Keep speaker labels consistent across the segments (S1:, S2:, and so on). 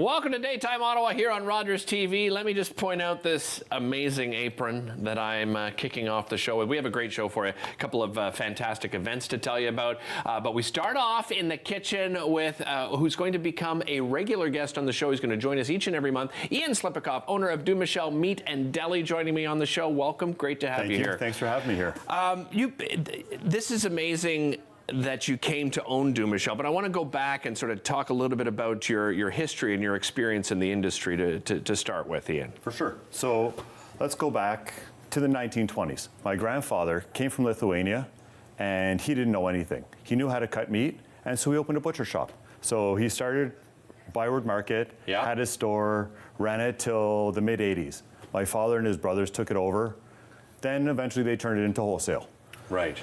S1: Welcome to Daytime Ottawa here on Rogers TV. Let me just point out this amazing apron that I'm kicking off the show with. We have a great show for you. A couple of fantastic events to tell you about. But we start off in the kitchen with who's going to become a regular guest on the show. He's going to join us each and every month. Ian Slipikoff, owner of Dumichel Meat and Deli, joining me on the show. Welcome. Great to have you here.
S2: Thanks for having me here.
S1: This is amazing that you came to own Dumichel, but I want to go back and sort of talk a little bit about your history and your experience in the industry to start with, Ian.
S2: For sure. So let's go back to the 1920s. My grandfather came from Lithuania and he didn't know anything. He knew how to cut meat, and so he opened a butcher shop. So he started Byward Market, had his store, ran it till the mid-80s. My father and his brothers took it over. Then eventually they turned it into wholesale.
S1: Right.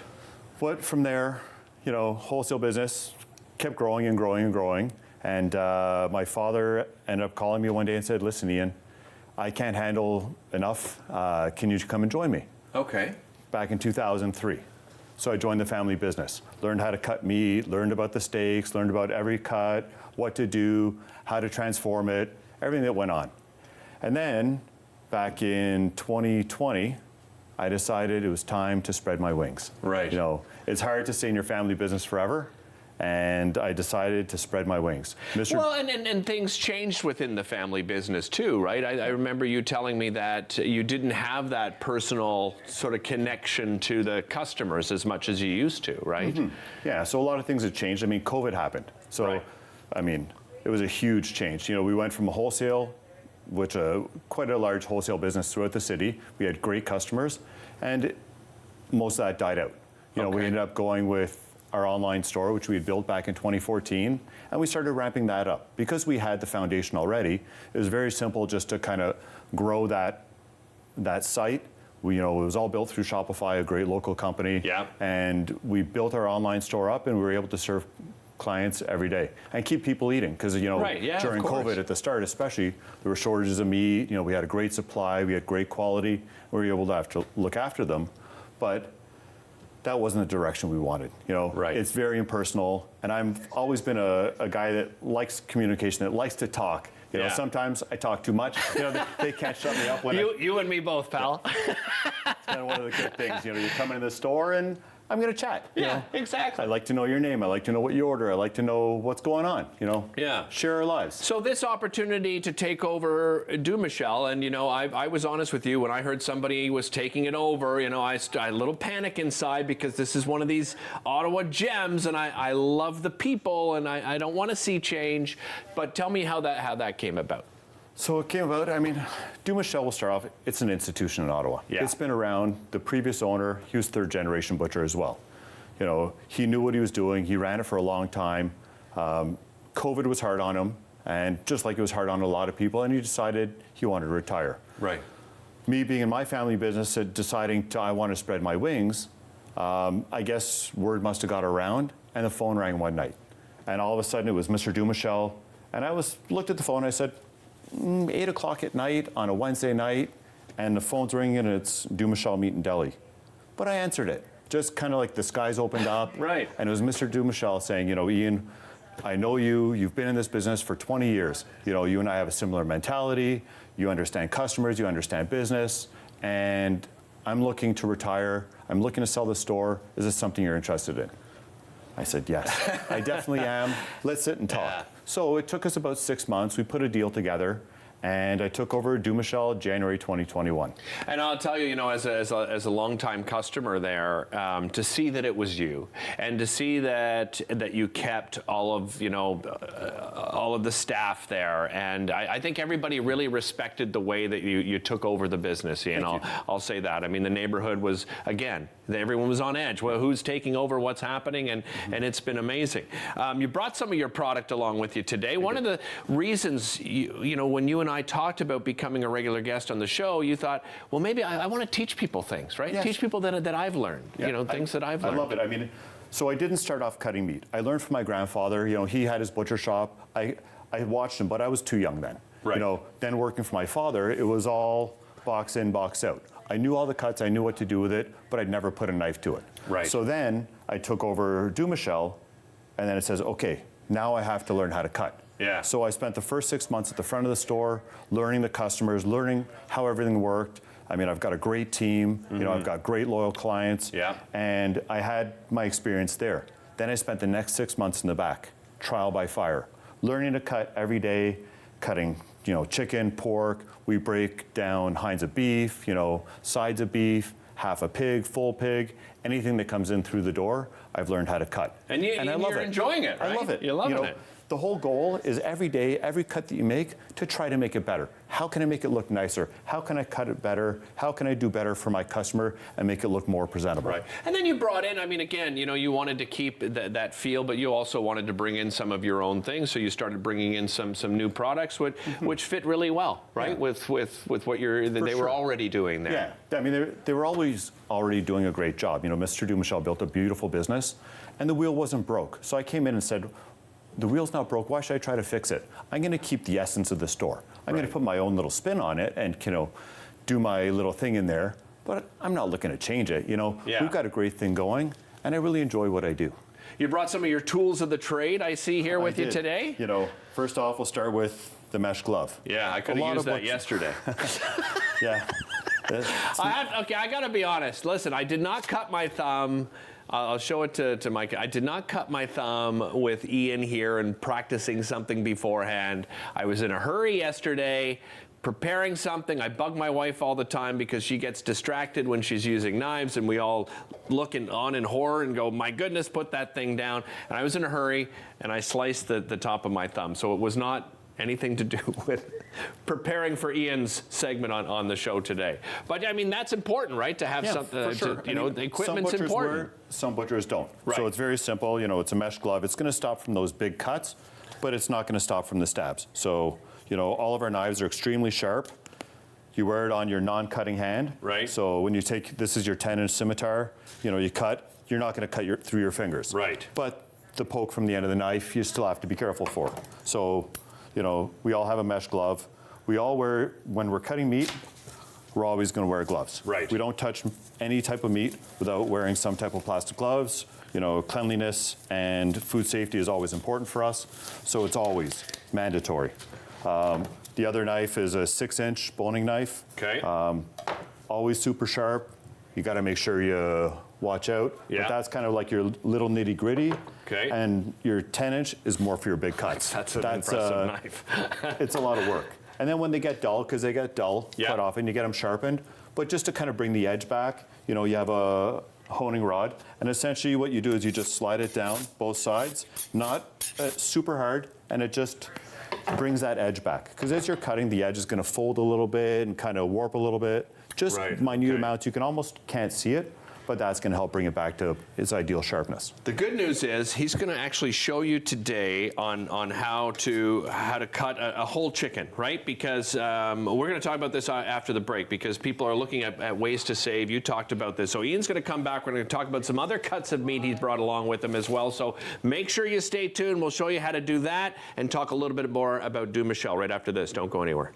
S2: But from there, you know, wholesale business kept growing and growing and growing. And my father ended up calling me one day and said, "Listen, Ian, I can't handle enough. Can you come and join me?"
S1: Okay.
S2: Back in 2003. So I joined the family business, learned how to cut meat, learned about the steaks, learned about every cut, what to do, how to transform it, everything that went on. And then back in 2020, I decided it was time to spread my wings.
S1: Right.
S2: You know, it's hard to stay in your family business forever, and I decided to spread my wings.
S1: Well, and things changed within the family business too, right? I remember you telling me that you didn't have that personal sort of connection to the customers as much as you used to, right?
S2: Mm-hmm. Yeah, so a lot of things have changed. I mean, COVID happened. So, right. I mean, it was a huge change. You know, we went from a wholesale, which quite a large wholesale business throughout the city. We had great customers, and most of that died out. You know, we ended up going with our online store, which we had built back in 2014, and we started ramping that up. Because we had the foundation already, it was very simple just to kind of grow that site. You know, it was all built through Shopify, a great local company.
S1: Yeah.
S2: And we built our online store up, and we were able to serve clients every day and keep people eating, because you know, during COVID at the start especially, there were shortages of meat. You know, we had a great supply, we had great quality, we were able to have to look after them, but that wasn't the direction we wanted. You know, it's very impersonal, and I've always been a guy that likes communication, that likes to talk. You know, sometimes I talk too much. You know, they can't shut me up when
S1: you and me both, pal.
S2: It's kind of one of the good things. You know, you come into the store and I'm going to chat. You know?
S1: Exactly.
S2: I like to know your name. I like to know what you order. I like to know what's going on. You know, share our lives.
S1: So this opportunity to take over Dumichel, and you know, I was honest with you when I heard somebody was taking it over. You know, I had a little panic inside, because this is one of these Ottawa gems, and I love the people, and I don't want to see change. But tell me how that came about.
S2: So it came about, I mean, Dumichel, will start off, it's an institution in Ottawa.
S1: Yeah.
S2: It's been around. The previous owner, he was third generation butcher as well. You know, he knew what he was doing. He ran it for a long time. COVID was hard on him, and just like it was hard on a lot of people, and he decided he wanted to retire.
S1: Right.
S2: Me being in my family business, deciding I want to spread my wings, I guess word must have got around, and the phone rang one night. And all of a sudden it was Mr. Dumichel, and I looked at the phone and I said, 8 o'clock at night on a Wednesday night, and the phone's ringing and it's Dumichel Meat and Deli. But I answered it, just kind of like the skies opened up.
S1: Right.
S2: And it was Mr. Dumichel saying, you know, "Ian, I know you've been in this business for 20 years. You know, you and I have a similar mentality. You understand customers, you understand business, and I'm looking to retire. I'm looking to sell the store. Is this something you're interested in?" I said, "Yes, I definitely am. Let's sit and talk."
S1: Yeah.
S2: So it took us about 6 months. We put a deal together, and I took over Dumichel January 2021.
S1: And I'll tell you, you know, as a longtime customer there, to see that it was you, and to see that you kept all of, you know, all of the staff there, and I think everybody really respected the way that you took over the business. Ian, I'll say that. I mean, the neighborhood was, again, everyone was on edge. Well, who's taking over? What's happening? And it's been amazing. You brought some of your product along with you today. One of the reasons, you know, when you and I talked about becoming a regular guest on the show, you thought, well, maybe I want to teach people things, right?
S2: Yes.
S1: Teach people that I've learned, you know, things that I've learned.
S2: I love it. I mean, so I didn't start off cutting meat. I learned from my grandfather. You know, he had his butcher shop. I watched him, but I was too young then.
S1: Right.
S2: You know, then working for my father, it was all box in, box out. I knew all the cuts, I knew what to do with it, but I'd never put a knife to it.
S1: Right.
S2: So then I took over Dumichel, and then it says, okay, now I have to learn how to cut.
S1: Yeah.
S2: So I spent the first 6 months at the front of the store, learning the customers, learning how everything worked. I mean, I've got a great team, you know, I've got great loyal clients,
S1: Yeah.
S2: and I had my experience there. Then I spent the next 6 months in the back, trial by fire, learning to cut every day, cutting, you know, chicken, pork. We break down hinds of beef, you know, sides of beef, half a pig, full pig, anything that comes in through the door, I've learned how to cut.
S1: And I love
S2: you're
S1: enjoying it, right?
S2: I love it.
S1: You're loving
S2: you know,
S1: it.
S2: The whole goal is every day, every cut that you make, to try to make it better. How can I make it look nicer? How can I cut it better? How can I do better for my customer and make it look more presentable?
S1: Right. And then you brought in, I mean, again, you know, you wanted to keep that feel, but you also wanted to bring in some of your own things. So you started bringing in some new products, which fit really well, right?
S2: Yeah.
S1: With what they were already doing there.
S2: Yeah, I mean, they were always already doing a great job. You know, Mr. Dumichel built a beautiful business, and the wheel wasn't broke. So I came in and said, the wheel's not broke, why should I try to fix it? I'm gonna keep the essence of the store. I'm gonna put my own little spin on it and, you know, do my little thing in there, but I'm not looking to change it, you know?
S1: Yeah.
S2: We've got a great thing going, and I really enjoy what I do.
S1: You brought some of your tools of the trade, I see here with you today.
S2: You know, first off, we'll start with the mesh glove.
S1: Yeah, I could have used that yesterday.
S2: Yeah.
S1: I gotta be honest. Listen, I did not cut my thumb. I'll show it to Mike. I did not cut my thumb with Ian here and practicing something beforehand. I was in a hurry yesterday, preparing something. I bug my wife all the time because she gets distracted when she's using knives, and we all look on in horror and go, my goodness, put that thing down. And I was in a hurry, and I sliced the top of my thumb. So it was not anything to do with preparing for Ian's segment on the show today. But I mean, that's important, right? To have something,
S2: for sure.
S1: you know, the equipment's important.
S2: Some butchers don't.
S1: Right.
S2: So it's very simple. You know, it's a mesh glove. It's going to stop from those big cuts, but it's not going to stop from the stabs. So, you know, all of our knives are extremely sharp. You wear it on your non-cutting hand.
S1: Right.
S2: So when you take, this is your 10-inch scimitar, you know, you cut, you're not going to cut through your fingers.
S1: Right.
S2: But the poke from the end of the knife, you still have to be careful for. So, you know, we all have a mesh glove. We all wear, when we're cutting meat, we're always going to wear gloves.
S1: Right.
S2: We don't touch any type of meat without wearing some type of plastic gloves. You know, cleanliness and food safety is always important for us, so it's always mandatory. The other knife is a 6-inch boning knife.
S1: Okay.
S2: Always super sharp. You got to make sure you watch out.
S1: Yeah.
S2: But that's kind of like your little nitty gritty.
S1: Okay.
S2: And your 10-inch is more for your big cuts.
S1: That's an impressive knife.
S2: It's a lot of work. And then when they get dull, because they get dull
S1: Yeah.
S2: quite often, you get them sharpened. But just to kind of bring the edge back, you know, you have a honing rod, and essentially what you do is you just slide it down both sides, not super hard, and it just brings that edge back. Because as you're cutting, the edge is going to fold a little bit and kind of warp a little bit. Just
S1: Right,
S2: minute
S1: okay.
S2: amounts. You can almost can't see it, but that's going to help bring it back to its ideal sharpness.
S1: The good news is he's going to actually show you today on how to cut a whole chicken, right? Because we're going to talk about this after the break, because people are looking at ways to save. You talked about this. So Ian's going to come back. We're going to talk about some other cuts of meat he's brought along with him as well. So make sure you stay tuned. We'll show you how to do that and talk a little bit more about Dumichel right after this. Don't go anywhere.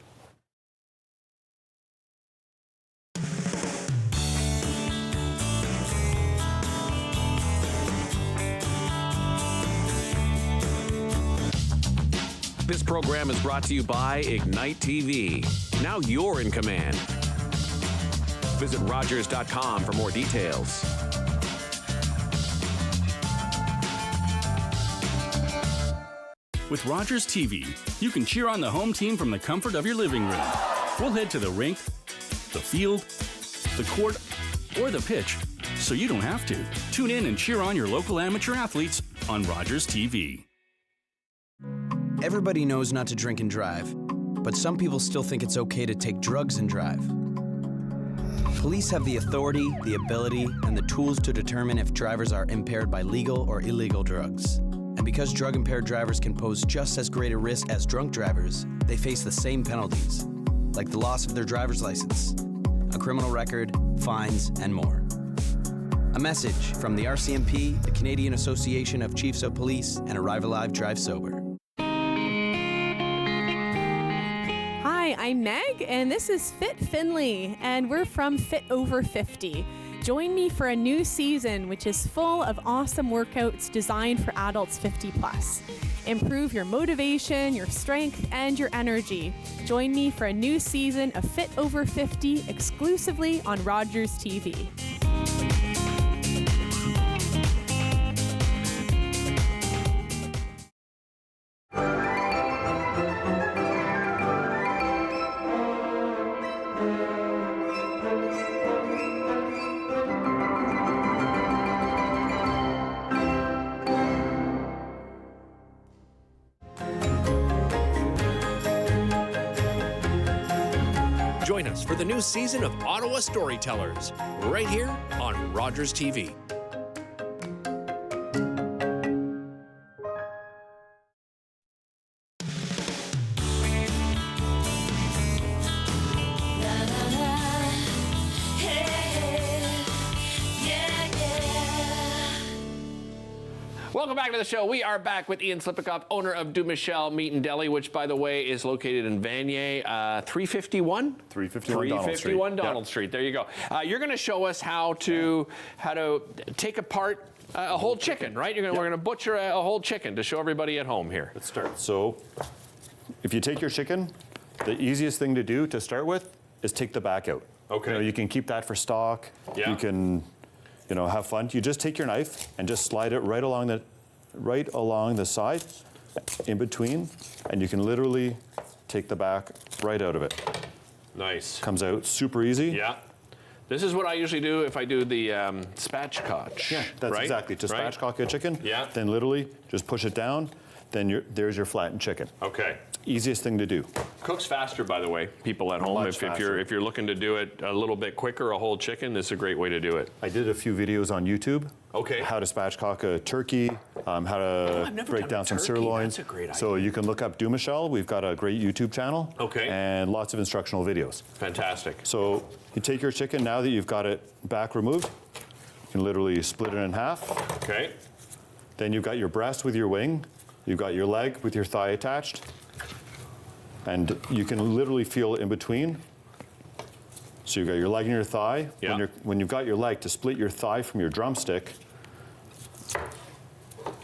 S1: This program is brought to you by Ignite TV. Now you're in command. Visit Rogers.com for more details.
S3: With Rogers TV, you can cheer on the home team from the comfort of your living room. We'll head to the rink, the field, the court, or the pitch, so you don't have to. Tune in and cheer on your local amateur athletes on Rogers TV.
S4: Everybody knows not to drink and drive, but some people still think it's okay to take drugs and drive. Police have the authority, the ability, and the tools to determine if drivers are impaired by legal or illegal drugs. And because drug-impaired drivers can pose just as great a risk as drunk drivers, they face the same penalties, like the loss of their driver's license, a criminal record, fines, and more. A message from the RCMP, the Canadian Association of Chiefs of Police, and Arrive Alive, Drive Sober.
S5: Hi, I'm Meg, and this is Fit Finley, and we're from Fit Over 50. Join me for a new season, which is full of awesome workouts designed for adults 50 plus. Improve your motivation, your strength, and your energy. Join me for a new season of Fit Over 50 exclusively on Rogers TV.
S6: Join us for the new season of Ottawa Storytellers, right here on Rogers TV.
S1: Welcome back to the show. We are back with Ian Slipikoff, owner of Du Michel Meat and Deli, which, by the way, is located in Vanier, 351?
S2: 351
S1: Donald Street. There you go. You're going to show us how to take apart a whole chicken, right? We're going to butcher a whole chicken to show everybody at home here.
S2: Let's start. So if you take your chicken, the easiest thing to do to start with is take the back out.
S1: Okay.
S2: You can keep that for stock.
S1: Yeah.
S2: You can have fun. You just take your knife and just slide it right along the side, in between, and you can literally take the back right out of it.
S1: Nice.
S2: Comes out super easy.
S1: Yeah. This is what I usually do if I do the spatchcock.
S2: Yeah, that's
S1: right?
S2: exactly. To
S1: Right?
S2: spatchcock a chicken,
S1: Yeah.
S2: then literally just push it down, then there's your flattened chicken.
S1: Okay.
S2: Easiest thing to do.
S1: Cooks faster, by the way, people at home.
S2: Much faster.
S1: If you're looking to do it a little bit quicker, a whole chicken, this is a great way to do it.
S2: I did a few videos on YouTube.
S1: Okay.
S2: How to spatchcock a turkey, how to
S1: I've never
S2: break
S1: done
S2: down
S1: a
S2: some
S1: turkey.
S2: sirloins.
S1: That's a great
S2: So you can look up Du Michel. We've got a great YouTube channel.
S1: Okay.
S2: And lots of instructional videos.
S1: Fantastic.
S2: So you take your chicken, now that you've got it back removed, you can literally split it in half.
S1: Okay.
S2: Then you've got your breast with your wing. You've got your leg with your thigh attached. And you can literally feel in between. So you've got your leg and your thigh.
S1: Yeah.
S2: When you've got your leg, to split your thigh from your drumstick,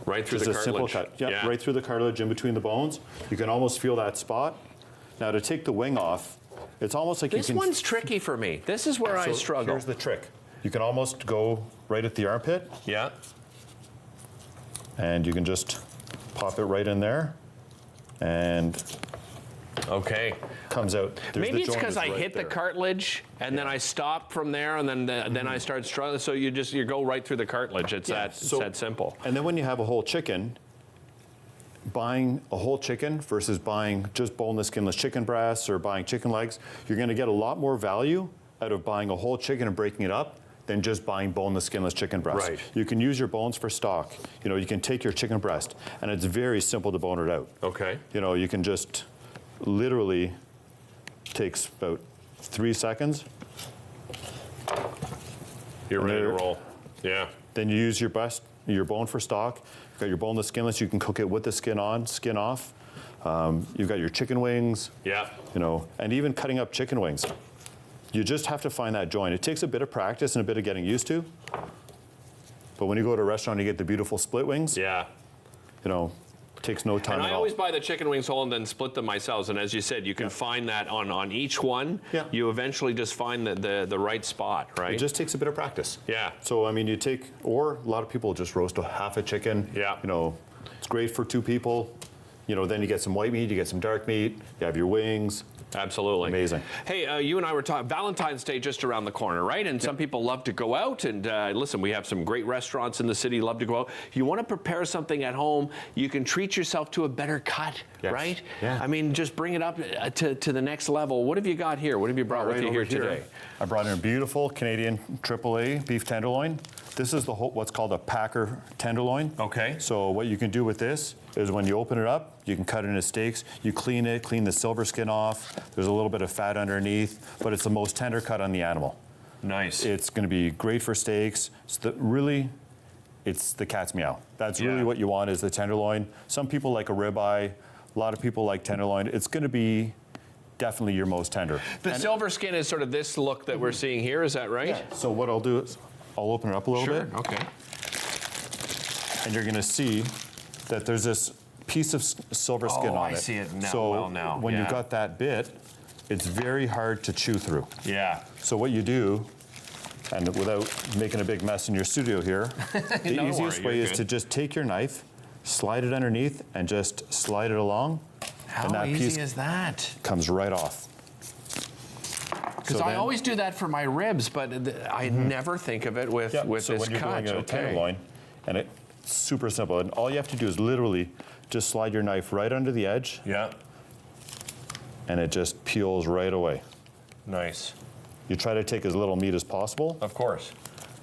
S1: Right through
S2: just
S1: the
S2: a simple
S1: cartilage.
S2: cut. Yeah, right through the cartilage in between the bones. You can almost feel that spot. Now to take the wing off, it's almost like
S1: This
S2: you can...
S1: one's tricky for me. This is where I
S2: So
S1: struggle.
S2: Here's the trick. You can almost go right at the armpit,
S1: Yeah.
S2: and you can just pop it right in there, and
S1: Okay.
S2: comes out. There's
S1: Maybe
S2: the
S1: it's
S2: joint
S1: because
S2: is
S1: I
S2: right
S1: hit the
S2: there.
S1: cartilage and then I stop from there and then I start struggling. So you go right through the cartilage. It's that simple.
S2: And then when you have a whole chicken, buying a whole chicken versus buying just boneless, skinless chicken breasts or buying chicken legs, you're going to get a lot more value out of buying a whole chicken and breaking it up than just buying boneless, skinless chicken breasts.
S1: Right.
S2: You can use your bones for stock. You can take your chicken breast, and it's very simple to bone it out.
S1: Okay.
S2: You can just literally takes about 3 seconds.
S1: You're
S2: And
S1: ready to
S2: there-
S1: roll. Yeah.
S2: Then you use your bone for stock. You've got your boneless, skinless. You can cook it with the skin on, skin off. You've got your chicken wings.
S1: Yeah.
S2: And even cutting up chicken wings. You just have to find that joint. It takes a bit of practice and a bit of getting used to. But when you go to a restaurant, you get the beautiful split wings.
S1: Yeah.
S2: Takes no time
S1: And
S2: at
S1: I
S2: all.
S1: always buy the chicken wings whole and then split them myself. And as you said, you can find that on each one.
S2: Yeah.
S1: You eventually just find the right spot, right?
S2: It just takes a bit of practice.
S1: Yeah.
S2: So, or a lot of people just roast a half a chicken.
S1: Yeah.
S2: It's great for 2 people. Then you get some white meat, you get some dark meat, you have your wings.
S1: Absolutely.
S2: Amazing.
S1: Hey, you and I were talking, Valentine's Day just around the corner, right? And some people love to go out. And listen, we have some great restaurants in the city, love to go out. You want to prepare something at home, you can treat yourself to a better cut,
S2: Yes.
S1: right?
S2: Yeah.
S1: Just bring it up to the next level. What have you got here? What have you brought with you
S2: over
S1: here today?
S2: I brought in a beautiful Canadian AAA beef tenderloin. This is what's called a Packer tenderloin.
S1: Okay.
S2: So what you can do with this is when you open it up, you can cut it into steaks. You clean it, clean the silver skin off. There's a little bit of fat underneath, but it's the most tender cut on the animal.
S1: Nice.
S2: It's going to be great for steaks. It's the cat's meow. That's really what you want is the tenderloin. Some people like a ribeye. A lot of people like tenderloin. It's going to be definitely your most tender.
S1: The silver skin is sort of this look that we're seeing here, is that right?
S2: Yeah. So what I'll do is I'll open it up a little bit.
S1: Okay.
S2: And you're going to see that there's this piece of silver skin on it.
S1: I see it now.
S2: So
S1: well now.
S2: when
S1: yeah.
S2: you've got that bit, it's very hard to chew through.
S1: Yeah.
S2: So what you do, and without making a big mess in your studio here, the
S1: Don't
S2: easiest
S1: worry,
S2: way
S1: you're
S2: is
S1: good.
S2: to just take your knife, slide it underneath, and just slide it along.
S1: How
S2: and that
S1: easy
S2: piece
S1: is that?
S2: comes right off.
S1: Because I always do that for my ribs, but I never think of it with
S2: so
S1: this
S2: when you're
S1: cut.
S2: doing a tenderloin, and it's super simple, and all you have to do is literally just slide your knife right under the edge,
S1: Yeah.
S2: and it just peels right away.
S1: Nice.
S2: You try to take as little meat as possible,
S1: Of course.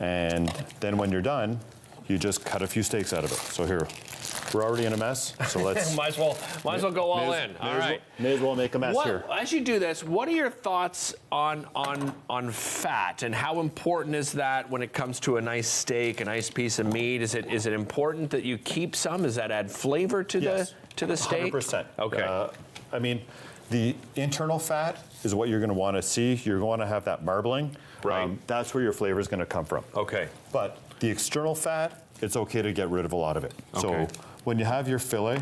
S2: and then when you're done, you just cut a few steaks out of it. So here, we're already in a mess, so let's...
S1: might as well go all in. All right.
S2: May as well make a mess here.
S1: As you do this, what are your thoughts on fat, and how important is that when it comes to a nice steak, a nice piece of meat? Is it important that you keep some? Does that add flavor to
S2: Yes,
S1: the steak?
S2: 100%.
S1: Okay.
S2: I mean, the internal fat is what you're going to want to see. You're going to have that marbling.
S1: Right.
S2: That's where your flavor is going to come from.
S1: Okay.
S2: But the external fat, it's okay to get rid of a lot of it.
S1: Okay.
S2: So when you have your fillet,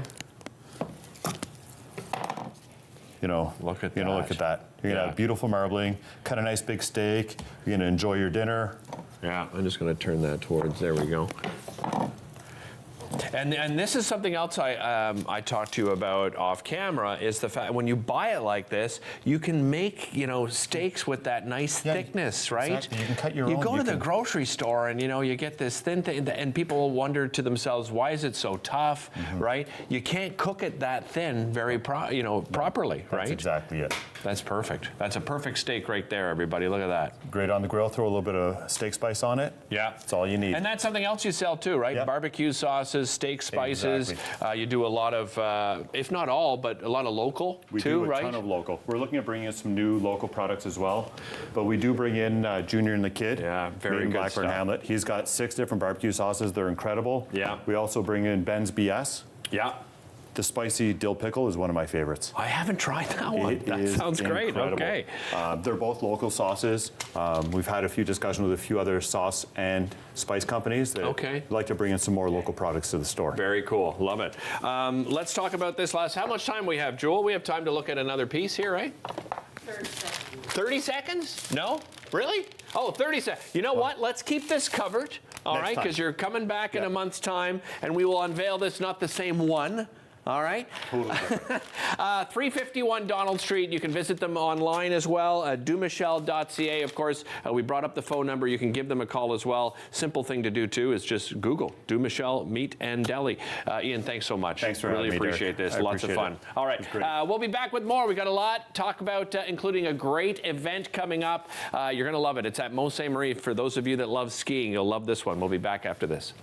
S1: Look at
S2: You're going to look at that. You're going to have beautiful marbling, cut a nice big steak. You're going to enjoy your dinner.
S1: Yeah, I'm just going to turn that towards. There we go. And this is something else I talked to you about off camera, is the fact when you buy it like this, you can make steaks with that nice thickness, right?
S2: Exactly. You can cut your own.
S1: You go to the grocery store and you get this thin thing, and people will wonder to themselves, why is it so tough, right? You can't cook it that thin properly, right?
S2: That's exactly it.
S1: That's perfect. That's a perfect steak right there, everybody. Look at that.
S2: Great on the grill. Throw a little bit of steak spice on it.
S1: Yeah.
S2: That's all you need.
S1: And that's something else you sell too, right?
S2: Yeah.
S1: Barbecue sauces, steak spices. You do a lot of, if not all, but a lot of local
S2: We
S1: too,
S2: do a
S1: right?
S2: ton of local. We're looking at bringing in some new local products as well. But we do bring in Junior and the Kid.
S1: Yeah, very
S2: made in
S1: good
S2: Blackburn
S1: stuff.
S2: Hamlet. He's got 6 different barbecue sauces. They're incredible.
S1: Yeah.
S2: We also bring in Ben's BS.
S1: Yeah.
S2: The spicy dill pickle is one of my favorites.
S1: I haven't tried that one.
S2: It
S1: That
S2: is
S1: sounds great.
S2: incredible.
S1: Okay.
S2: They're both local sauces. We've had a few discussions with a few other sauce and spice companies that would like to bring in some more local products to the store.
S1: Very cool. Love it. Let's talk about this last. How much time we have, Jewel? We have time to look at another piece here, right?
S7: 30 seconds.
S1: 30 seconds? No? Really? Oh, 30 seconds. You know what? Let's keep this covered, all
S2: Next
S1: right?
S2: time.
S1: Because you're coming back in a month's time, and we will unveil this, not the same one. All right?
S2: Totally different.
S1: 351 Donald Street. You can visit them online as well, dumichel.ca. Of course, we brought up the phone number. You can give them a call as well. Simple thing to do, too, is just Google Dumichel Meat and Deli. Ian, thanks so much.
S2: Thanks for
S1: really
S2: having me,
S1: appreciate
S2: Derek.
S1: this.
S2: I
S1: Lots of
S2: appreciate
S1: fun.
S2: it.
S1: All right.
S2: It's great.
S1: We'll be back with more. We got a lot to talk about, including a great event coming up. You're going to love it. It's at Mont Ste. Marie. For those of you that love skiing, you'll love this one. We'll be back after this.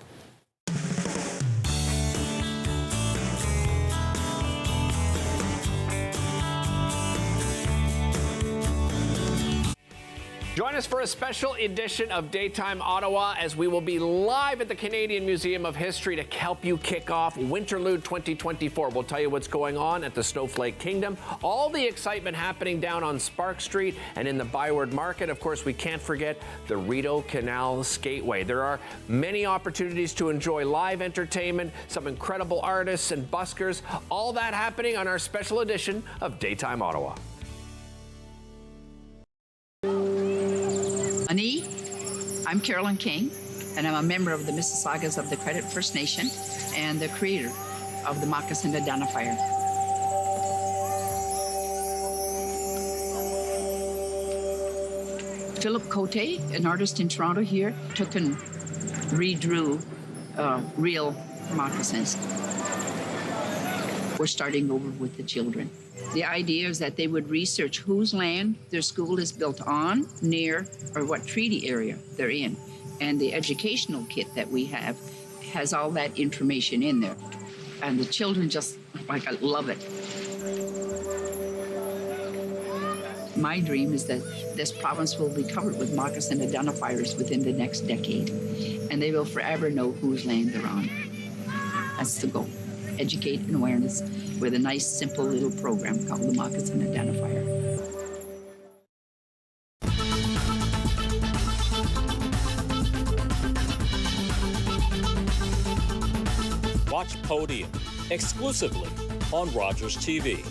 S1: Join us for a special edition of Daytime Ottawa, as we will be live at the Canadian Museum of History to help you kick off Winterlude 2024. We'll tell you what's going on at the Snowflake Kingdom, all the excitement happening down on Spark Street and in the Byward Market. Of course, we can't forget the Rideau Canal Skateway. There are many opportunities to enjoy live entertainment, some incredible artists and buskers, all that happening on our special edition of Daytime Ottawa.
S7: Ani, I'm Carolyn King, and I'm a member of the Mississaugas of the Credit First Nation and the creator of the Moccasin Identifier. Philip Cote, an artist in Toronto here, took and redrew real moccasins. We're starting over with the children. The idea is that they would research whose land their school is built on, near, or what treaty area they're in. And the educational kit that we have has all that information in there. And the children just, love it. My dream is that this province will be covered with moccasin identifiers within the next decade, and they will forever know whose land they're on. That's the goal. Educate and awareness with a nice, simple little program called the Moccasin Identifier.
S8: Watch Podium,
S6: exclusively on Rogers TV.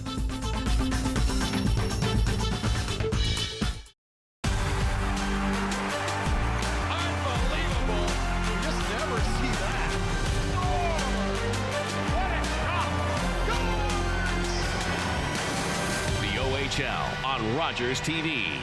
S8: Unbelievable. You just never see that. What a shot.
S9: The OHL on Rogers TV.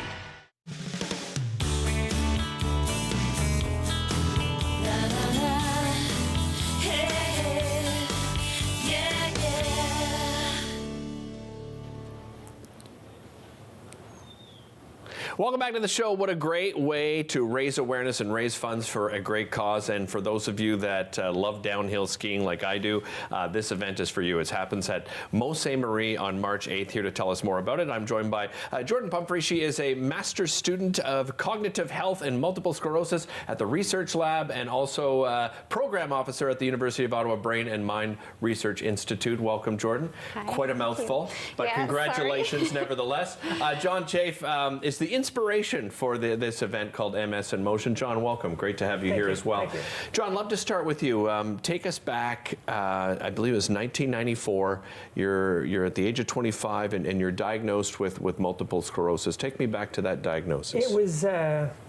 S1: Welcome back to the show. What a great way to raise awareness and raise funds for a great cause. And for those of you that love downhill skiing like I do, this event is for you. It happens at Mont Saint-Marie on March 8th. Here to tell us more about it, I'm joined by Jordan Pumphrey. She is a master's student of cognitive health and multiple sclerosis at the Research Lab and also program officer at the University of Ottawa Brain and Mind Research Institute. Welcome, Jordan.
S10: Hi,
S1: quite a mouthful, but
S10: yeah,
S1: congratulations nevertheless. John Chafe is the inspiration for this event called MS in Motion. John, welcome. Great to have you here as well. John, love to start with you. Take us back, I believe it was 1994. You're at the age of 25 and you're diagnosed with multiple sclerosis. Take me back to that diagnosis.
S11: It was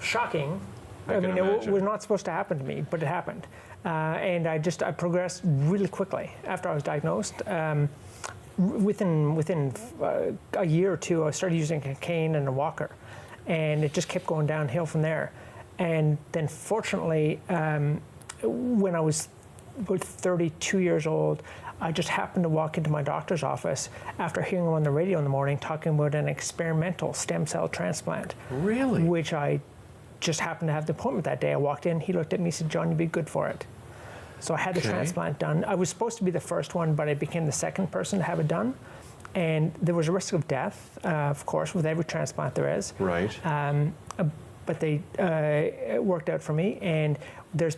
S11: shocking. I mean, it was not supposed to happen to me, but it happened. And I progressed really quickly after I was diagnosed. Within a year or two, I started using a cane and a walker, and it just kept going downhill from there. And then fortunately, when I was about 32 years old, I just happened to walk into my doctor's office after hearing him on the radio in the morning talking about an experimental stem cell transplant.
S1: Really?
S11: Which I just happened to have the appointment that day. I walked in, he looked at me and said, "John, you'd be good for it." So I had the transplant done. I was supposed to be the first one, but I became the second person to have it done. And there was a risk of death, of course, with every transplant there is.
S1: Right.
S11: But it worked out for me. And there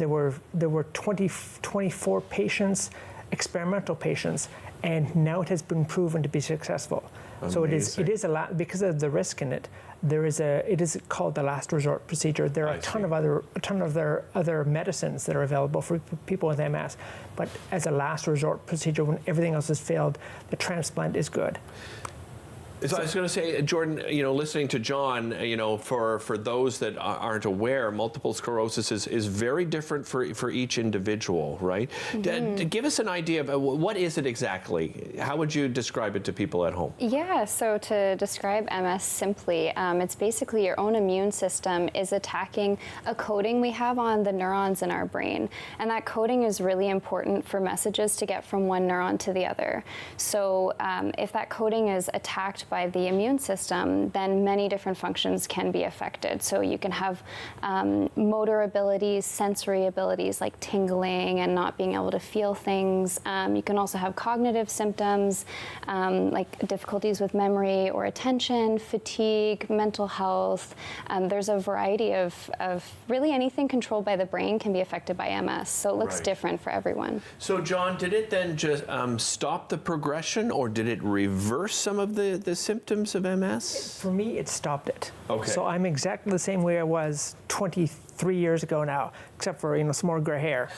S11: were 24 patients, experimental patients, and now it has been proven to be successful. Amazing. So it is a lot because of the risk in it. It is called the last resort procedure. There are a ton of other medicines that are available for people with MS, but as a last resort procedure, when everything else has failed, the transplant is good.
S1: So I was going to say, Jordan, listening to John, for those that aren't aware, multiple sclerosis is very different for each individual, right? Mm-hmm. Give us an idea of what is it exactly? How would you describe it to people at home?
S10: Yeah, so to describe MS simply, it's basically your own immune system is attacking a coating we have on the neurons in our brain. And that coating is really important for messages to get from one neuron to the other. So if that coating is attacked by the immune system, then many different functions can be affected. So you can have motor abilities, sensory abilities like tingling and not being able to feel things. You can also have cognitive symptoms like difficulties with memory or attention, fatigue, mental health. There's a variety of really anything controlled by the brain can be affected by MS. So it looks different for everyone.
S1: So John, did it then just stop the progression, or did it reverse some of the symptoms of MS?
S11: For me, it stopped it.
S1: Okay.
S11: So I'm exactly the same way I was 23 years ago now, except for some more gray hair.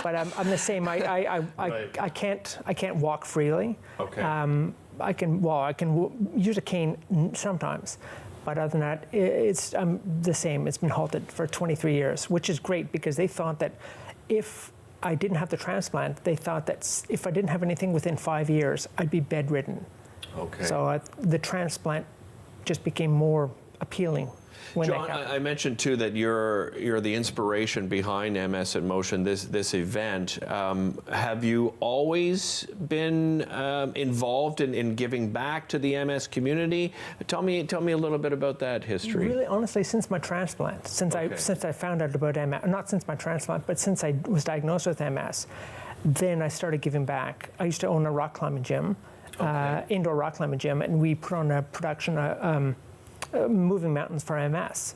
S11: But I'm the same. I can't walk freely.
S1: Okay.
S11: I can use a cane sometimes, but other than that, it's the same. It's been halted for 23 years, which is great because they thought that if I didn't have the transplant, they thought that if I didn't have anything within 5 years, I'd be bedridden.
S1: Okay.
S11: So the transplant just became more appealing.
S1: John, I mentioned too that you're the inspiration behind MS in Motion, this event. Have you always been involved in giving back to the MS community? Tell me a little bit about that history.
S11: Really, honestly, since my transplant, since I found out about MS, not since my transplant, but since I was diagnosed with MS, then I started giving back. I used to own a rock climbing gym, indoor rock climbing gym, and we put on a production. Moving mountains for MS.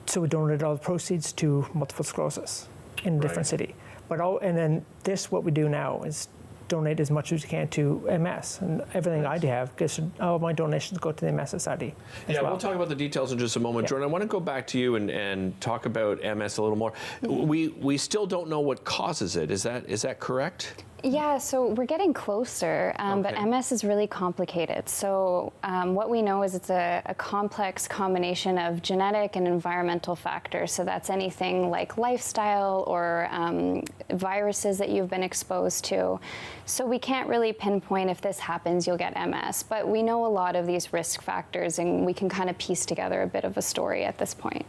S11: So we donated all the proceeds to multiple sclerosis in a different city. And then what we do now is donate as much as we can to MS, and everything I have, because all my donations go to the MS Society.
S1: We'll talk about the details in just a moment. Jordan, I want to go back to you and talk about MS a little more. We still don't know what causes it. Is that correct?
S10: Yeah, so we're getting closer, but MS is really complicated. So what we know is it's a complex combination of genetic and environmental factors. So that's anything like lifestyle or viruses that you've been exposed to. So we can't really pinpoint if this happens, you'll get MS. But we know a lot of these risk factors, and we can kind of piece together a bit of a story at this point.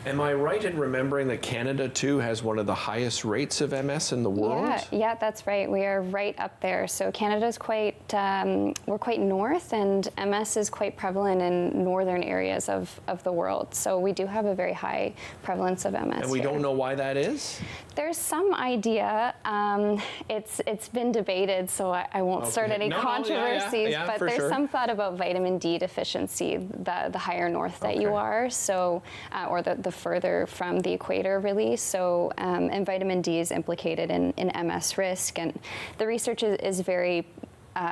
S1: Am I right in remembering that Canada, too, has one of the highest rates of MS in the world?
S10: Yeah, that's right. We are right up there. So Canada's quite, we're quite north, and MS is quite prevalent in northern areas of the world. So we do have a very high prevalence of MS.
S1: And we don't know why that is?
S10: There's some idea. It's been debated, so I won't start any controversies, but there's some thought about vitamin D deficiency, the higher north that you are, so or the further from the equator, really. So, and vitamin D is implicated in MS risk, and the research is very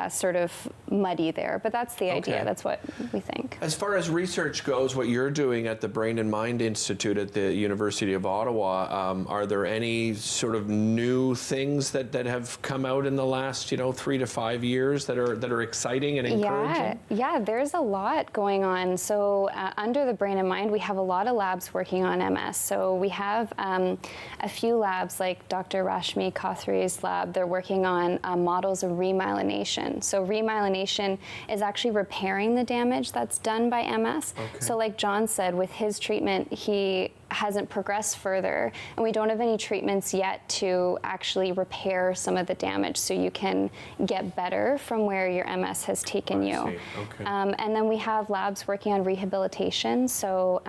S10: sort of muddy there, but that's the idea. That's what we think.
S1: As far as research goes, what you're doing at the Brain and Mind Institute at the University of Ottawa, are there any sort of new things that have come out in the last 3 to 5 years that are exciting and encouraging?
S10: Yeah, there's a lot going on. So under the Brain and Mind, we have a lot of labs working on MS. So we have a few labs like Dr. Rashmi Kothari's lab. They're working on models of remyelination. So remyelination is actually repairing the damage that's done by MS. So like John said, with his treatment, he hasn't progressed further, and we don't have any treatments yet to actually repair some of the damage, so you can get better from where your MS has taken you. And then we have labs working on rehabilitation. So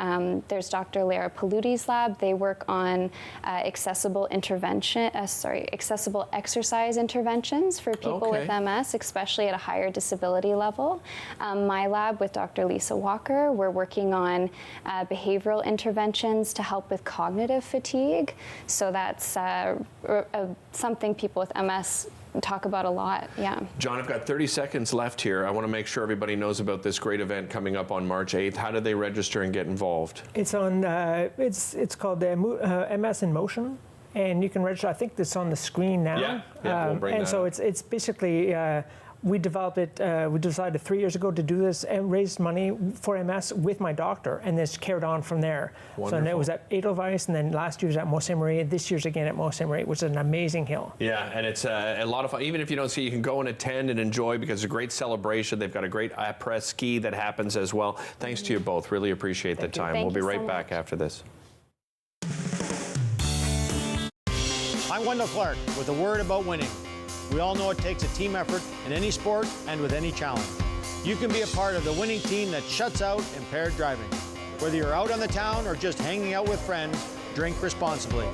S10: there's Dr. Lara Paluti's lab. They work on accessible exercise interventions for people with MS, especially at a higher disability level. My lab with Dr. Lisa Walker, we're working on behavioral interventions to help with cognitive fatigue. So that's something people with MS talk about a lot.
S1: John, I've got 30 seconds left here. I want to make sure everybody knows about this great event coming up on March 8th. How do they register and get involved?
S11: It's on. It's called MS in Motion, and you can register. I think this is on the screen now.
S1: We'll bring that
S11: so
S1: up.
S11: it's basically. We developed it, we decided 3 years ago to do this and raise money for MS with my doctor, and this carried on from there.
S1: Wonderful.
S11: So it was at Edelweiss, and then last year was at Mont Saint Marie, this year's again at Mont Saint Marie, which is an amazing hill.
S1: Yeah, and it's a lot of fun. Even if you don't see, you can go and attend and enjoy, because it's a great celebration. They've got a great après ski that happens as well. Thanks to you both. Really appreciate the time. We'll be right back after this.
S12: I'm Wendell Clark with a word about winning. We all know it takes a team effort in any sport and with any challenge. You can be a part of the winning team that shuts out impaired driving. Whether you're out on the town or just hanging out with friends, drink responsibly.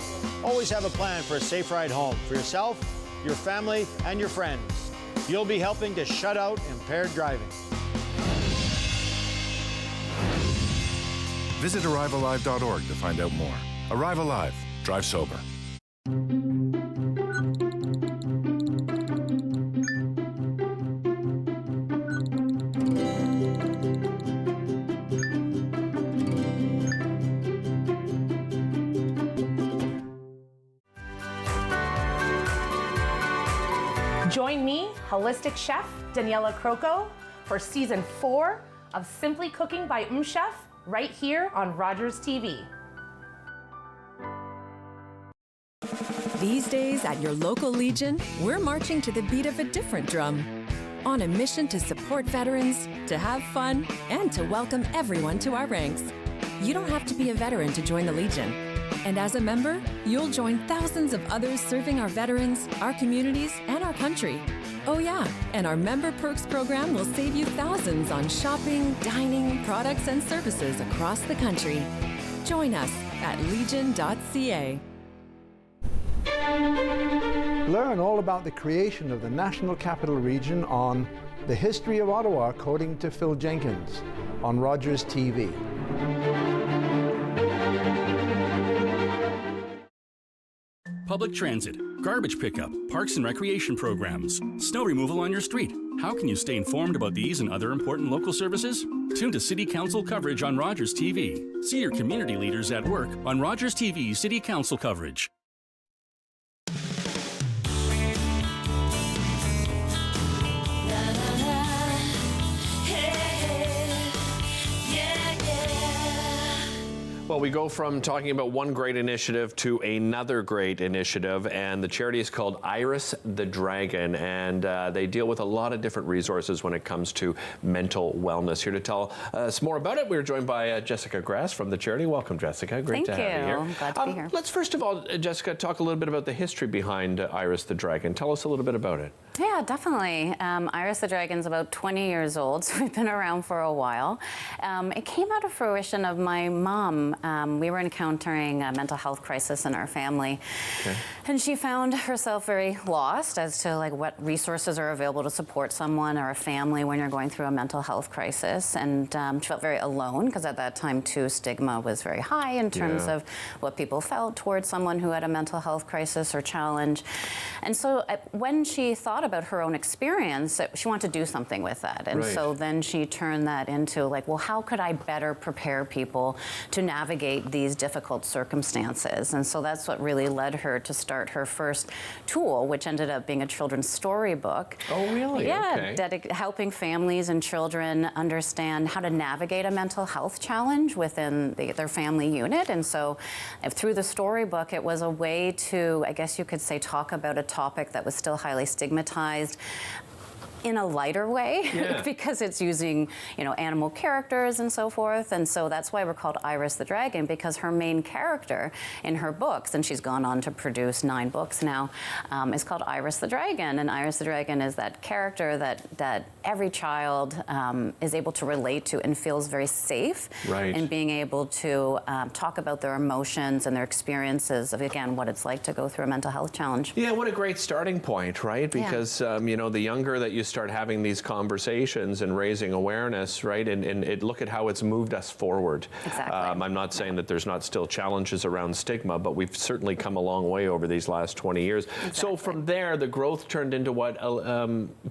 S12: Always have a plan for a safe ride home for yourself, your family, and your friends. You'll be helping to shut out impaired driving.
S13: Visit ArriveAlive.org to find out more. Arrive Alive. Drive sober.
S14: Join me, holistic chef Daniela Croco, for season 4 of Simply Cooking by Chef, right here on Rogers TV.
S15: These days at your local Legion, we're marching to the beat of a different drum. On a mission to support veterans, to have fun, and to welcome everyone to our ranks. You don't have to be a veteran to join the Legion. And as a member, you'll join thousands of others serving our veterans, our communities, and our country. Oh yeah, and our Member Perks program will save you thousands on shopping, dining, products, and services across the country. Join us at legion.ca.
S16: Learn all about the creation of the National Capital Region on The History of Ottawa, according to Phil Jenkins, on Rogers TV.
S3: Public transit, garbage pickup, parks and recreation programs, snow removal on your street. How can you stay informed about these and other important local services? Tune to City Council coverage on Rogers TV. See your community leaders at work on Rogers TV City Council coverage.
S1: Well, we go from talking about one great initiative to another great initiative, and the charity is called Iris the Dragon, and they deal with a lot of different resources when it comes to mental wellness. Here to tell us more about it, we're joined by Jessica Grass from the charity. Welcome, Jessica. Great to have you here.
S17: I'm glad to be here.
S1: Let's first of all, Jessica, talk a little bit about the history behind Iris the Dragon. Tell us a little bit about it.
S17: Yeah, definitely. Iris the Dragon's about 20 years old, so we've been around for a while. It came out of fruition of my mom. We were encountering a mental health crisis in our family, and she found herself very lost as to like what resources are available to support someone or a family when you're going through a mental health crisis. And she felt very alone because at that time too, stigma was very high in terms of what people felt towards someone who had a mental health crisis or challenge. And so when she thought about her own experience, she wanted to do something with that. And so then she turned that into like, well, how could I better prepare people to navigate these difficult circumstances? And so that's what really led her to start her first tool, which ended up being a children's storybook.
S1: Oh, really?
S17: Yeah, helping families and children understand how to navigate a mental health challenge within their family unit. And so through the storybook, it was a way to, I guess you could say, talk about a topic that was still highly stigmatized in a lighter way because it's using, animal characters and so forth. And so that's why we're called Iris the Dragon, because her main character in her books, and she's gone on to produce 9 books now, is called Iris the Dragon. And Iris the Dragon is that character that every child is able to relate to and feels very safe in being able to talk about their emotions and their experiences of, again, what it's like to go through a mental health challenge.
S1: Yeah, what a great starting point, right? Because, the younger that you start having these conversations and raising awareness, right? And look at how it's moved us forward.
S17: Exactly.
S1: I'm not saying that there's not still challenges around stigma, but we've certainly come a long way over these last 20 years. Exactly. So from there, the growth turned into what?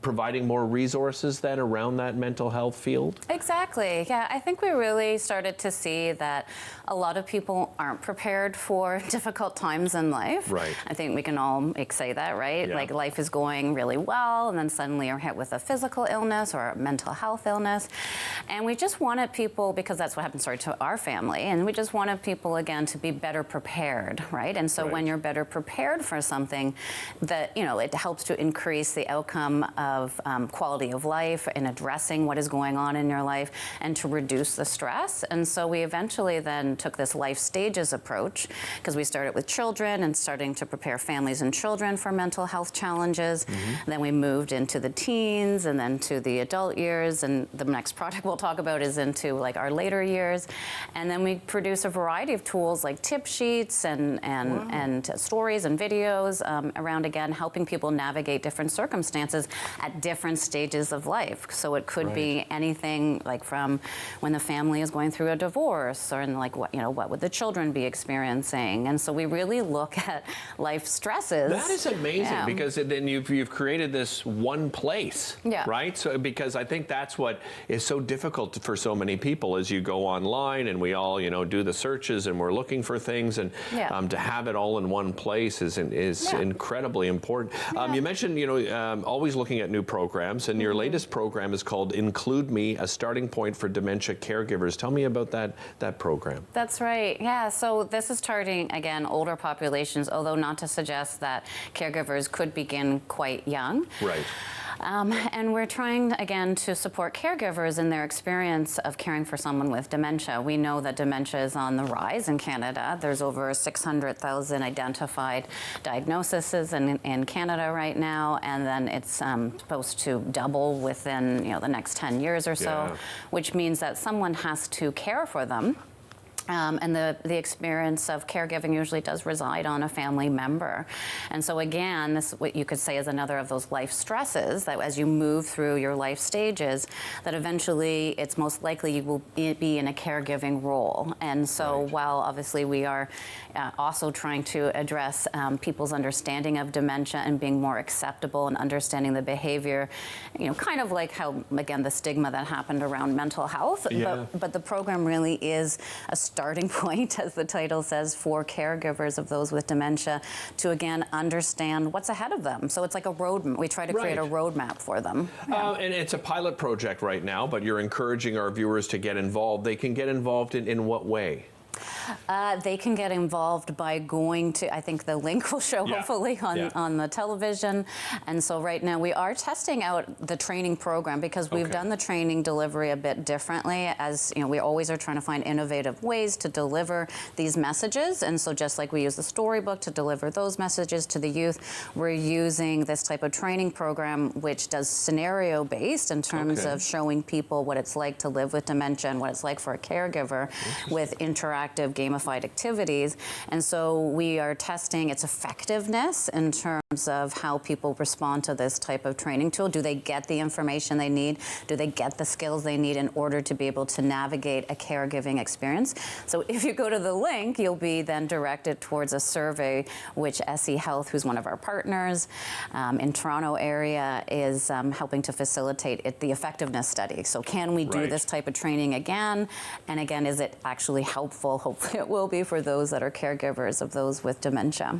S1: Providing more resources then around that mental health field?
S17: Exactly. Yeah, I think we really started to see that a lot of people aren't prepared for difficult times in life.
S1: Right.
S17: I think we can all say that, right?
S1: Yeah.
S17: Like life is going really well, and then suddenly you're hit with a physical illness or a mental health illness. And we just wanted people, because that's what happened to our family, and we just wanted people, again, to be better prepared, right? And so when you're better prepared for something, that, it helps to increase the outcome of quality of life in addressing what is going on in your life and to reduce the stress. And so we eventually then took this life stages approach, because we started with children and starting to prepare families and children for mental health challenges. Then we moved into the teens and then to the adult years, and the next project we'll talk about is into like our later years. And then we produce a variety of tools like tip sheets and stories and videos around, again, helping people navigate different circumstances at different stages of life. So it could be anything like from when the family is going through a divorce, or in like what would the children be experiencing. And so we really look at life stresses.
S1: That is amazing, because then you've created this one place, right? So because I think that's what is so difficult for so many people, is you go online and we all do the searches and we're looking for things, and to have it all in one place is incredibly important. You mentioned always looking at new programs, and your latest program is called Include Me, a starting point for dementia caregivers. Tell me about that program.
S17: That's right. Yeah. So this is targeting, again, older populations, although not to suggest that caregivers could begin quite young.
S1: Right.
S17: And we're trying, again, to support caregivers in their experience of caring for someone with dementia. We know that dementia is on the rise in Canada. There's over 600,000 identified diagnoses in Canada right now, and then it's supposed to double within the next 10 years or so, which means that someone has to care for them. And the experience of caregiving usually does reside on a family member. And so again, this what you could say is another of those life stresses, that as you move through your life stages, that eventually it's most likely you will be in a caregiving role. And so while obviously we are also trying to address people's understanding of dementia and being more acceptable and understanding the behavior, kind of like how, again, the stigma that happened around mental health, but the program really is a starting point, as the title says, for caregivers of those with dementia to, again, understand what's ahead of them. So it's like a roadmap. We try to create a roadmap for them.
S1: And it's a pilot project right now, but you're encouraging our viewers to get involved. They can get involved in what way?
S17: They can get involved by going to, I think the link will show hopefully on the television. And so right now we are testing out the training program because we've done the training delivery a bit differently. As you know, we always are trying to find innovative ways to deliver these messages. And so just like we use the storybook to deliver those messages to the youth, we're using this type of training program which does scenario based in terms of showing people what it's like to live with dementia and what it's like for a caregiver with interactive gamified activities. And so we are testing its effectiveness in terms of how people respond to this type of training tool. Do they get the information they need? Do they get the skills they need in order to be able to navigate a caregiving experience? So if you go to the link, you'll be then directed towards a survey which SE Health, who's one of our partners in Toronto area, is helping to facilitate the effectiveness study. So can we do this type of training again? And again, is it actually helpful? Hopefully it will be for those that are caregivers of those with dementia.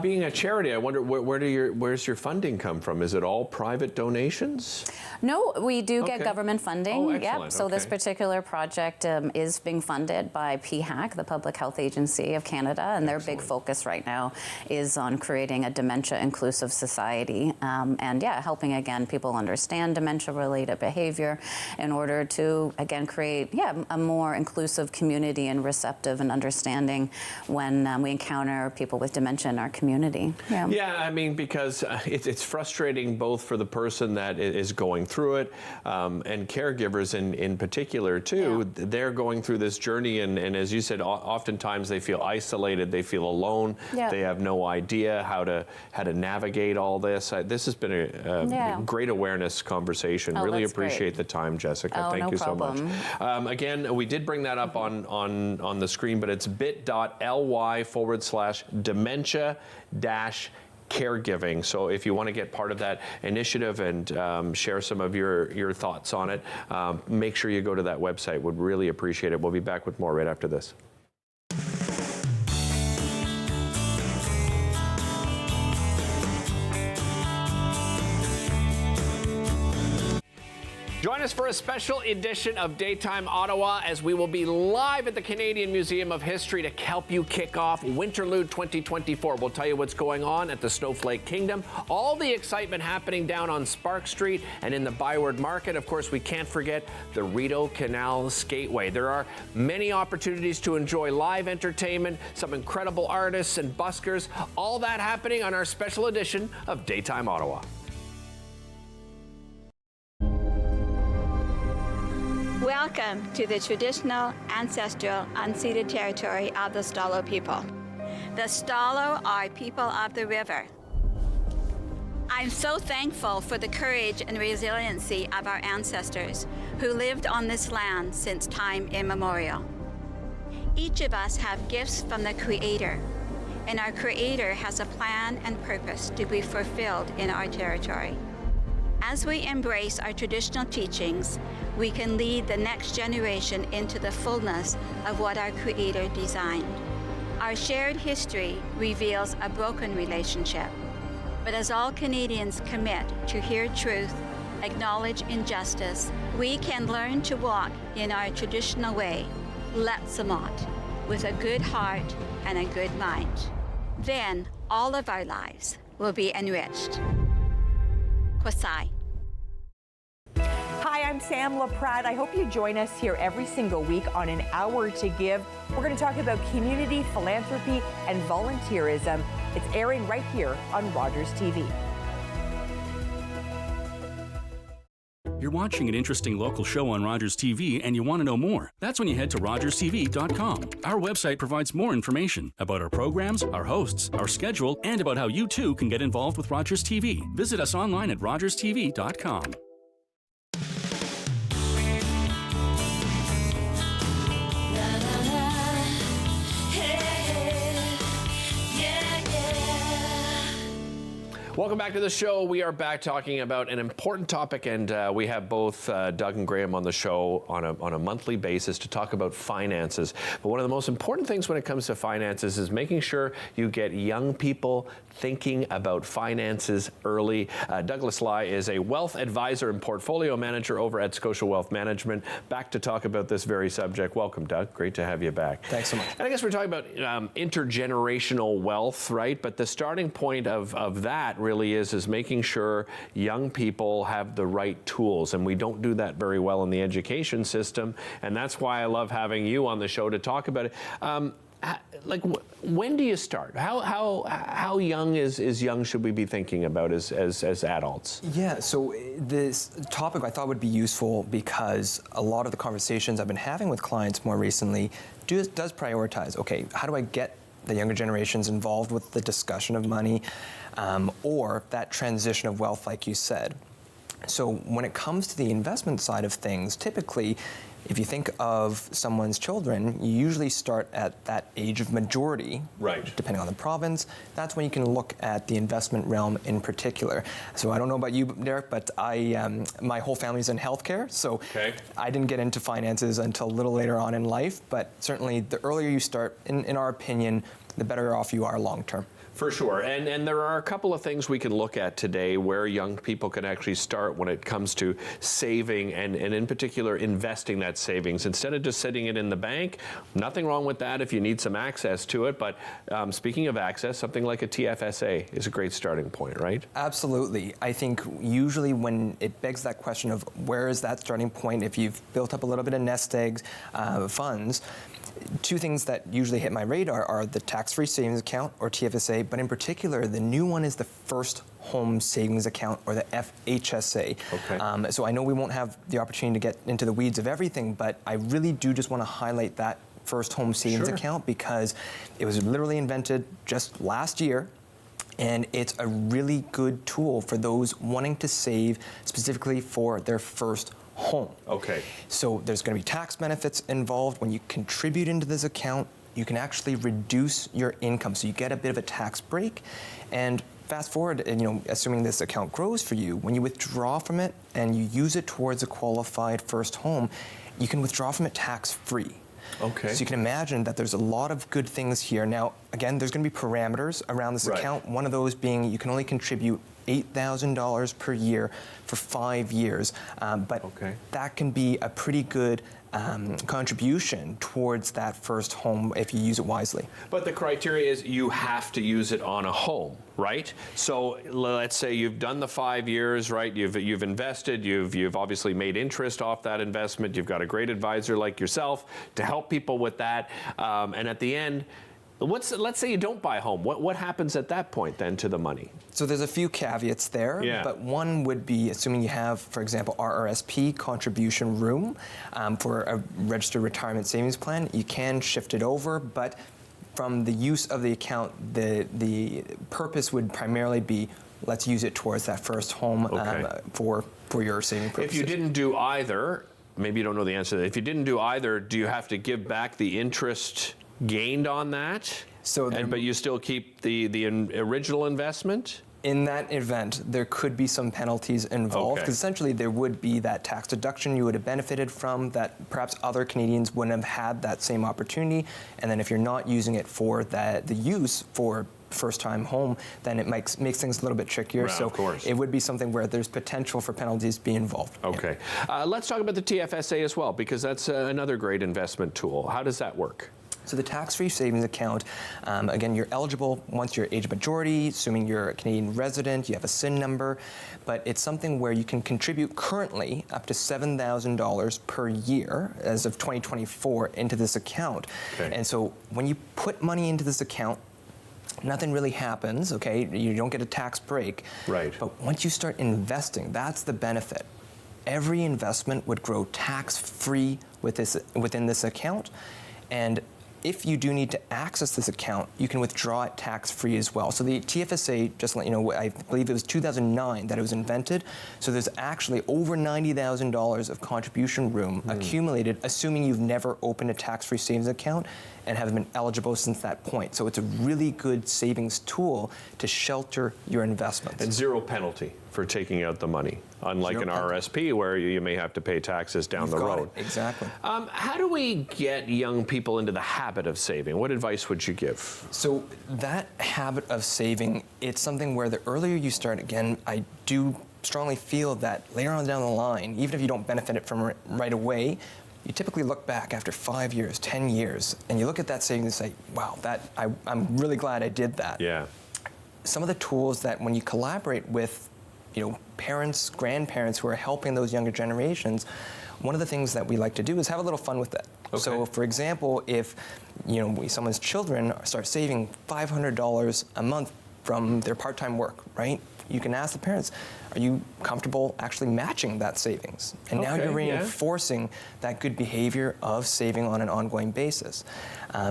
S1: Being a charity, I wonder where's your funding come from? Is it all private donations?
S17: No, we do get government funding.
S1: Oh, excellent.
S17: Yep. So this particular project is being funded by PHAC, the Public Health Agency of Canada, and their big focus right now is on creating a dementia-inclusive society and helping again people understand dementia-related behavior in order to again create a more inclusive community and receptive and understanding when we encounter people with dementia in our community.
S1: Yeah, I mean, because it's frustrating both for the person that is going through it and caregivers in particular too. They're going through this journey and as you said, oftentimes they feel isolated, they feel alone, they have no idea how to navigate all this. This has been a great awareness conversation. Really appreciate the time, Jessica. Thank you so much. Again, we did bring that up on the screen, but it's bit.ly/dementia-caregiving. So if you want to get part of that initiative and share some of your thoughts on it, make sure you go to that website. Would really appreciate it. We'll be back with more right after this. Join us for a special edition of Daytime Ottawa as we will be live at the Canadian Museum of History to help you kick off Winterlude 2024. We'll tell you what's going on at the Snowflake Kingdom, all the excitement happening down on Spark Street and in the Byward Market. Of course, we can't forget the Rideau Canal Skateway. There are many opportunities to enjoy live entertainment, some incredible artists and buskers, all that happening on our special edition of Daytime Ottawa.
S18: Welcome to the traditional, ancestral, unceded territory of the Stalo people. The Stalo are people of the river. I'm so thankful for the courage and resiliency of our ancestors who lived on this land since time immemorial. Each of us have gifts from the Creator, and our Creator has a plan and purpose to be fulfilled in our territory. As we embrace our traditional teachings, we can lead the next generation into the fullness of what our Creator designed. Our shared history reveals a broken relationship, but as all Canadians commit to hear truth, acknowledge injustice, we can learn to walk in our traditional way, Letsamot, with a good heart and a good mind. Then all of our lives will be enriched. Kwasai.
S19: Hi, I'm Sam LaPrade. I hope you join us here every single week on An Hour to Give. We're going to talk about community, philanthropy, and volunteerism. It's airing right here on Rogers TV.
S3: You're watching an interesting local show on Rogers TV and you want to know more. That's when you head to rogerstv.com. Our website provides more information about our programs, our hosts, our schedule, and about how you too can get involved with Rogers TV. Visit us online at rogerstv.com.
S1: Welcome back to the show. We are back talking about an important topic, and we have both Doug and Graham on the show on a monthly basis to talk about finances. But one of the most important things when it comes to finances is making sure you get young people thinking about finances early. Douglas Lai is a wealth advisor and portfolio manager over at Scotia Wealth Management. Back to talk about this very subject. Welcome, Doug. Great to have you back.
S20: Thanks so much.
S1: And I guess we're talking about intergenerational wealth, right? But the starting point of that really is making sure young people have the right tools, and we don't do that very well in the education system, and that's why I love having you on the show to talk about it. When do you start? How young is young should we be thinking about as adults?
S20: Yeah, so this topic I thought would be useful because a lot of the conversations I've been having with clients more recently does prioritize, okay, how do I get the younger generations involved with the discussion of money or that transition of wealth, like you said. So when it comes to the investment side of things, typically, if you think of someone's children, you usually start at that age of majority,
S1: right?
S20: Depending on the province. That's when you can look at the investment realm in particular. So I don't know about you, Derek, but my whole family's in healthcare, so I didn't get into finances until a little later on in life. But certainly, the earlier you start, in our opinion, the better off you are long term.
S1: For sure, and there are a couple of things we can look at today where young people can actually start when it comes to saving and in particular investing that savings instead of just sitting it in the bank. Nothing wrong with that if you need some access to it, but speaking of access, something like a TFSA is a great starting point, right?
S20: Absolutely. I think usually when it begs that question of where is that starting point, if you've built up a little bit of nest eggs, funds, two things that usually hit my radar are the tax-free savings account, or TFSA, but in particular, the new one is the First Home Savings Account, or the FHSA.
S1: Okay.
S20: So I know we won't have the opportunity to get into the weeds of everything, but I really do just want to highlight that First Home Savings Account because it was literally invented just last year. And it's a really good tool for those wanting to save specifically for their first home.
S1: Okay.
S20: So there's going to be tax benefits involved. When you contribute into this account, you can actually reduce your income. So you get a bit of a tax break. And fast forward, and assuming this account grows for you, when you withdraw from it and you use it towards a qualified first home, you can withdraw from it tax-free.
S1: Okay.
S20: So you can imagine that there's a lot of good things here. Now, again, there's going to be parameters around this account. One of those being you can only contribute $8,000 per year for 5 years, but that can be a pretty good contribution towards that first home if you use it wisely.
S1: But the criteria is you have to use it on a home, right? So let's say you've done the 5 years, right? You've invested, you've obviously made interest off that investment. You've got a great advisor like yourself to help people with that, and at the end, let's say you don't buy a home. What happens at that point then to the money?
S20: So there's a few caveats there, but one would be assuming you have, for example, RRSP contribution room for a registered retirement savings plan. You can shift it over, but from the use of the account, the purpose would primarily be let's use it towards that first home for your saving purposes.
S1: If you didn't do either, maybe you don't know the answer to that. If you didn't do either, do you have to give back the interest gained on that? But you still keep the original investment?
S20: In that event, there could be some penalties involved because essentially there would be that tax deduction you would have benefited from that perhaps other Canadians wouldn't have had that same opportunity. And then if you're not using it for the use for first-time home, then it makes things a little bit trickier. So it would be something where there's potential for penalties to be involved.
S1: Okay. Let's talk about the TFSA as well, because that's another great investment tool. How does that work?
S20: So the tax-free savings account, again, you're eligible once you're age majority, assuming you're a Canadian resident, you have a SIN number, but it's something where you can contribute currently up to $7,000 per year as of 2024 into this account. And so when you put money into this account, nothing really happens, You don't get a tax break. But once you start investing, that's the benefit. Every investment would grow tax-free within this account. And if you do need to access this account, you can withdraw it tax-free as well. So the TFSA, just to let you know, I believe it was 2009 that it was invented. So there's actually over $90,000 of contribution room accumulated, assuming you've never opened a tax-free savings account and have been eligible since that point. So it's a really good savings tool to shelter your investments.
S1: And zero penalty for taking out the money, unlike an RSP where you may have to pay taxes down the road.
S20: Exactly.
S1: How do we get young people into the habit of saving? What advice would you give?
S20: So that habit of saving, it's something where the earlier you start, again, I do strongly feel that later on down the line, even if you don't benefit it from it right away, you typically look back after 5 years, 10 years, and you look at that savings and say, wow, I'm really glad I did that.
S1: Yeah. Some
S20: of the tools that when you collaborate with, parents, grandparents who are helping those younger generations, one of the things that we like to do is have a little fun with it. Okay. So, for example, if someone's children start saving $500 a month from their part-time work, right? You can ask the parents, are you comfortable actually matching that savings? And now you're reinforcing that good behavior of saving on an ongoing basis.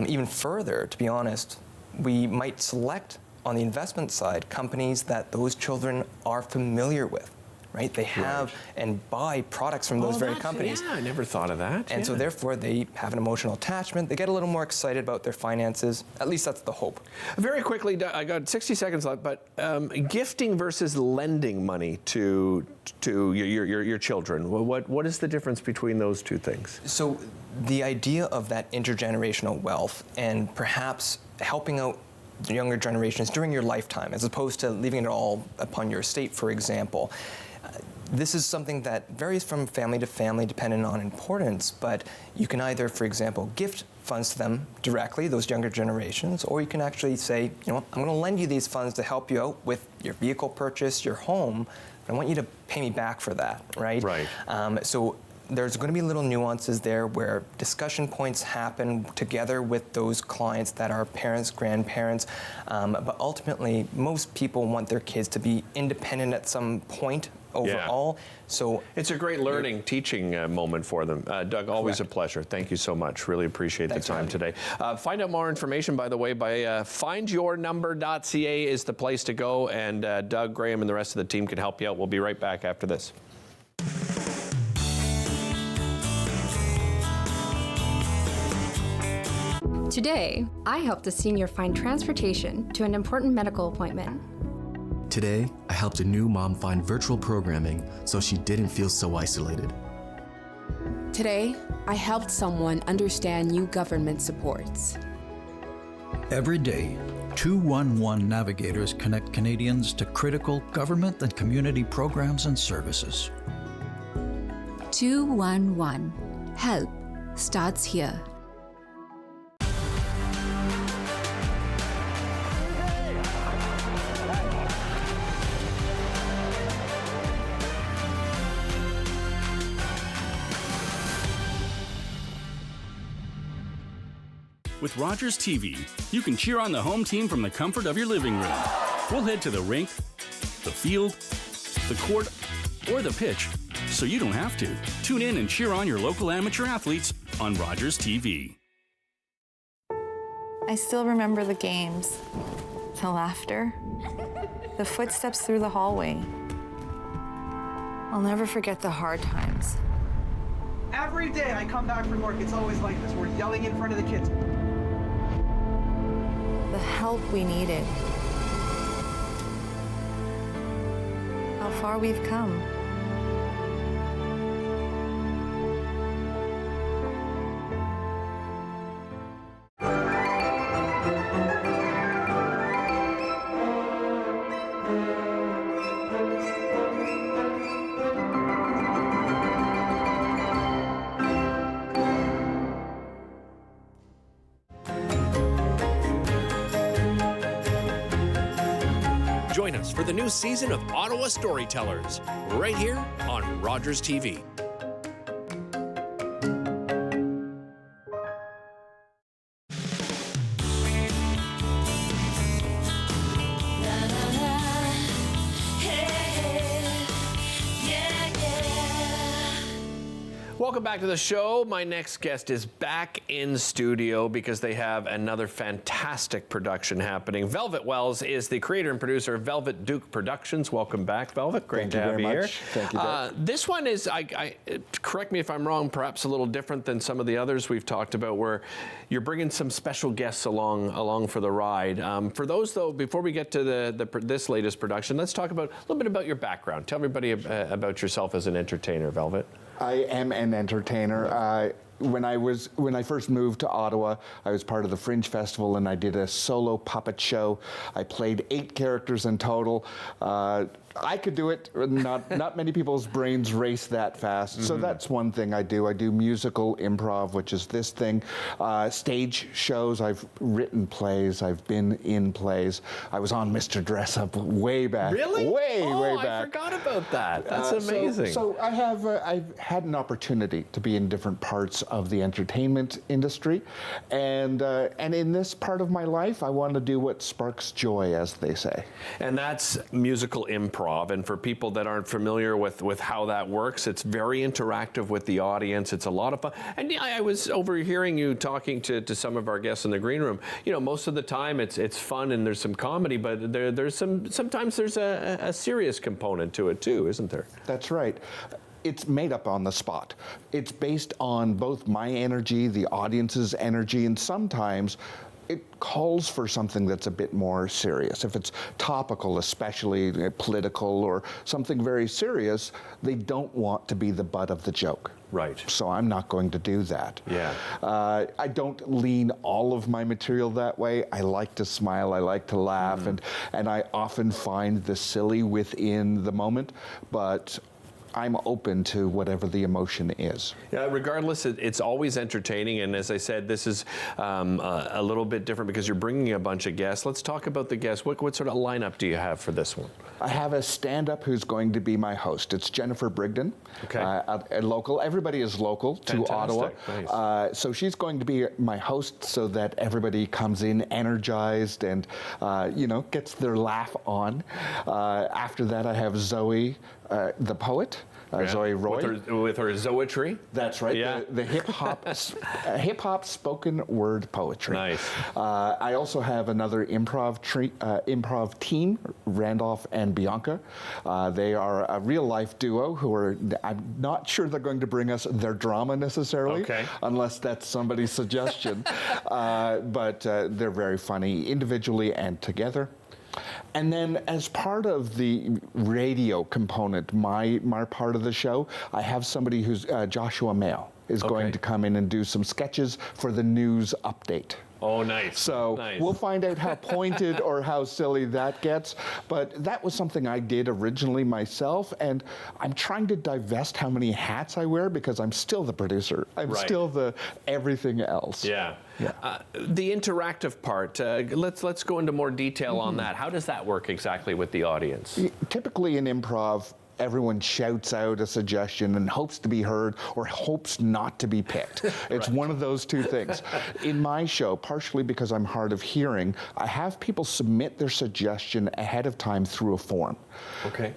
S20: Even further, to be honest, we might select on the investment side companies that those children are familiar with. Right? They have and buy products from those very companies.
S1: Yeah, I never thought of that.
S20: And so therefore they have an emotional attachment. They get a little more excited about their finances. At least that's the hope.
S1: Very quickly, I got 60 seconds left, but gifting versus lending money to your children. What is the difference between those two things?
S20: So the idea of that intergenerational wealth and perhaps helping out the younger generations during your lifetime, as opposed to leaving it all upon your estate, for example. This is something that varies from family to family depending on importance, but you can either, for example, gift funds to them directly, those younger generations, or you can actually say, I'm going to lend you these funds to help you out with your vehicle purchase, your home, but I want you to pay me back for that, right? Right. So there's going to be little nuances there where discussion points happen together with those clients that are parents, grandparents, but ultimately most people want their kids to be independent at some point overall. So
S1: it's a great learning, teaching moment for them. Doug, always a pleasure. Thank you so much. Really appreciate the time today. Find out more information, by the way, by findyournumber.ca is the place to go, and Doug, Graham, and the rest of the team can help you out. We'll be right back after this.
S21: Today, I helped a senior find transportation to an important medical appointment.
S22: Today, I helped a new mom find virtual programming so she didn't feel so isolated.
S23: Today, I helped someone understand new government supports.
S24: Every day, 211 navigators connect Canadians to critical government and community programs and services.
S21: 211. Help starts here.
S3: With Rogers TV, you can cheer on the home team from the comfort of your living room. We'll head to the rink, the field, the court, or the pitch, so you don't have to. Tune in and cheer on your local amateur athletes on Rogers TV.
S25: I still remember the games, the laughter, the footsteps through the hallway. I'll never forget the hard times.
S26: Every day I come back from work, it's always like this. We're yelling in front of the kids.
S25: The help we needed. How far we've come.
S6: Join us for the new season of Ottawa Storytellers, right here on Rogers TV.
S1: Welcome back to the show. My next guest is back in studio because they have another fantastic production happening. Velvet Wells is the creator and producer of Velvet Duke Productions. Welcome back, Velvet. Great to have you here.
S2: Thank you, Dave.
S1: This one is, correct me if I'm wrong, perhaps a little different than some of the others we've talked about, where you're bringing some special guests along for the ride. For those, though, before we get to this latest production, let's talk about a little bit about your background. Tell everybody about yourself as an entertainer, Velvet.
S2: I am an entertainer. When I first moved to Ottawa, I was part of the Fringe Festival, and I did a solo puppet show. I played 8 characters in total. I could do it. Not many people's brains race that fast. So that's one thing I do. I do musical improv, which is this thing. Stage shows. I've written plays. I've been in plays. I was on Mr. Dress Up way back.
S1: Really?
S2: Way back.
S1: I forgot about that. That's amazing.
S2: So I've had an opportunity to be in different parts of the entertainment industry, and in this part of my life, I want to do what sparks joy, as they say.
S1: And that's musical improv. And for people that aren't familiar with how that works, it's very interactive with the audience. It's a lot of fun. And yeah, I was overhearing you talking to some of our guests in the green room. You know, most of the time it's fun and there's some comedy, but sometimes there's a serious component to it too, isn't there?
S2: That's right. It's made up on the spot. It's based on both my energy, the audience's energy, and sometimes it calls for something that's a bit more serious. If it's topical, especially political or something very serious, they don't want to be the butt of the joke.
S1: Right.
S2: So I'm not going to do that.
S1: Yeah.
S2: I don't lean all of my material that way. I like to smile, I like to laugh, and I often find the silly within the moment, but I'm open to whatever the emotion is.
S1: Yeah, regardless, it's always entertaining. And as I said, this is a little bit different because you're bringing a bunch of guests. Let's talk about the guests. What sort of lineup do you have for this one?
S2: I have a stand-up who's going to be my host. It's Jennifer Brigden, a local. Everybody is local to Ottawa.
S1: Nice.
S2: So she's going to be my host so that everybody comes in energized and, gets their laugh on. After that, I have Zoe, the poet. Zoe Roy.
S1: With her zoetry?
S2: That's right.
S1: Yeah.
S2: The hip-hop spoken word poetry.
S1: Nice.
S2: I also have another improv team, Randolph and Bianca. They are a real-life duo I'm not sure they're going to bring us their drama necessarily, unless that's somebody's suggestion. But they're very funny individually and together. And then as part of the radio component, my part of the show, I have somebody who's Joshua Mayo is going to come in and do some sketches for the news update.
S1: Oh, nice.
S2: So we'll find out how pointed or how silly that gets. But that was something I did originally myself, and I'm trying to divest how many hats I wear because I'm still the producer. I'm still the everything else.
S1: Yeah. The interactive part, let's go into more detail on that. How does that work exactly with the audience?
S2: Typically in improv, everyone shouts out a suggestion and hopes to be heard or hopes not to be picked. It's one of those two things. In my show, partially because I'm hard of hearing, I have people submit their suggestion ahead of time through a form.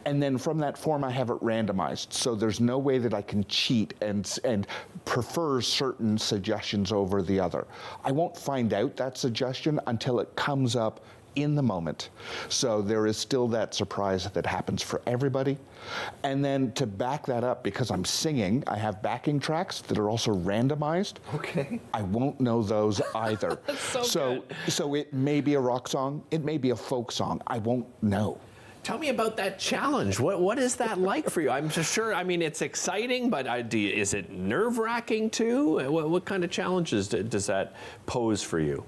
S2: And then from that form, I have it randomized. So there's no way that I can cheat and prefer certain suggestions over the other. I won't find out that suggestion until it comes up in the moment. So there is still that surprise that happens for everybody. And then to back that up, because I'm singing, I have backing tracks that are also randomized. I won't know those either. So it may be a rock song, it may be a folk song. I won't know.
S1: Tell me about that challenge. What is that like for you? I'm just sure, I mean, it's exciting, but is it nerve-wracking too? What kind of challenges does that pose for you?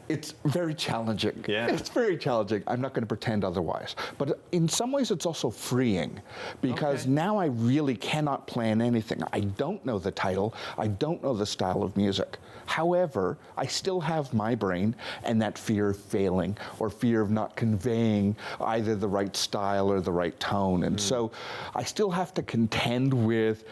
S2: It's very challenging. It's very challenging. I'm not going to pretend otherwise. But in some ways, it's also freeing because now I really cannot plan anything. I don't know the title. I don't know the style of music. However, I still have my brain and that fear of failing or fear of not conveying either the right style or the right tone. And so I still have to contend with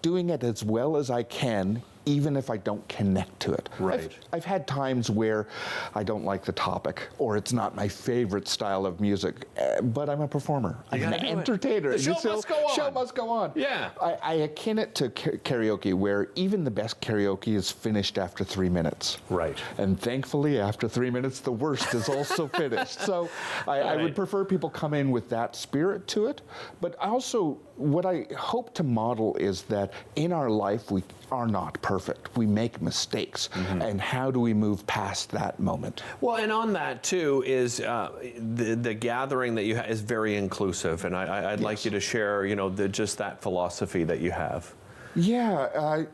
S2: doing it as well as I can even if I don't connect to it.
S1: Right.
S2: I've had times where I don't like the topic, or it's not my favorite style of music, but I'm a performer. I'm an entertainer.
S1: The show must go on.
S2: Show must go on.
S1: Yeah.
S2: I akin it to karaoke, where even the best karaoke is finished after 3 minutes.
S1: Right.
S2: And thankfully, after 3 minutes, the worst is also finished. So I would prefer people come in with that spirit to it. But also, what I hope to model is that in our life, we are not perfect. We make mistakes. And how do we move past that moment?
S1: Well, and on that too is the gathering that you have is very inclusive, and I'd like you to share, just that philosophy that you have.
S2: Yeah,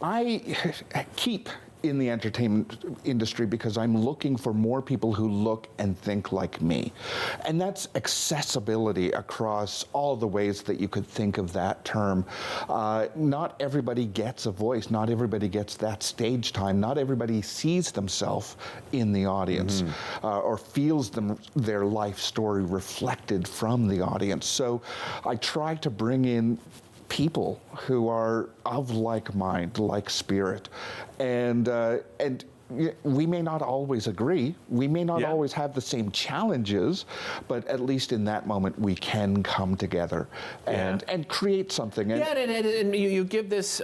S2: I keep in the entertainment industry because I'm looking for more people who look and think like me. And that's accessibility across all the ways that you could think of that term. Not everybody gets a voice. Not everybody gets that stage time. Not everybody sees themselves in the audience or feels their life story reflected from the audience. So I try to bring in people who are of like mind, like spirit, and we may not always agree. We may not always have the same challenges, but at least in that moment we can come together and create something.
S1: And you give this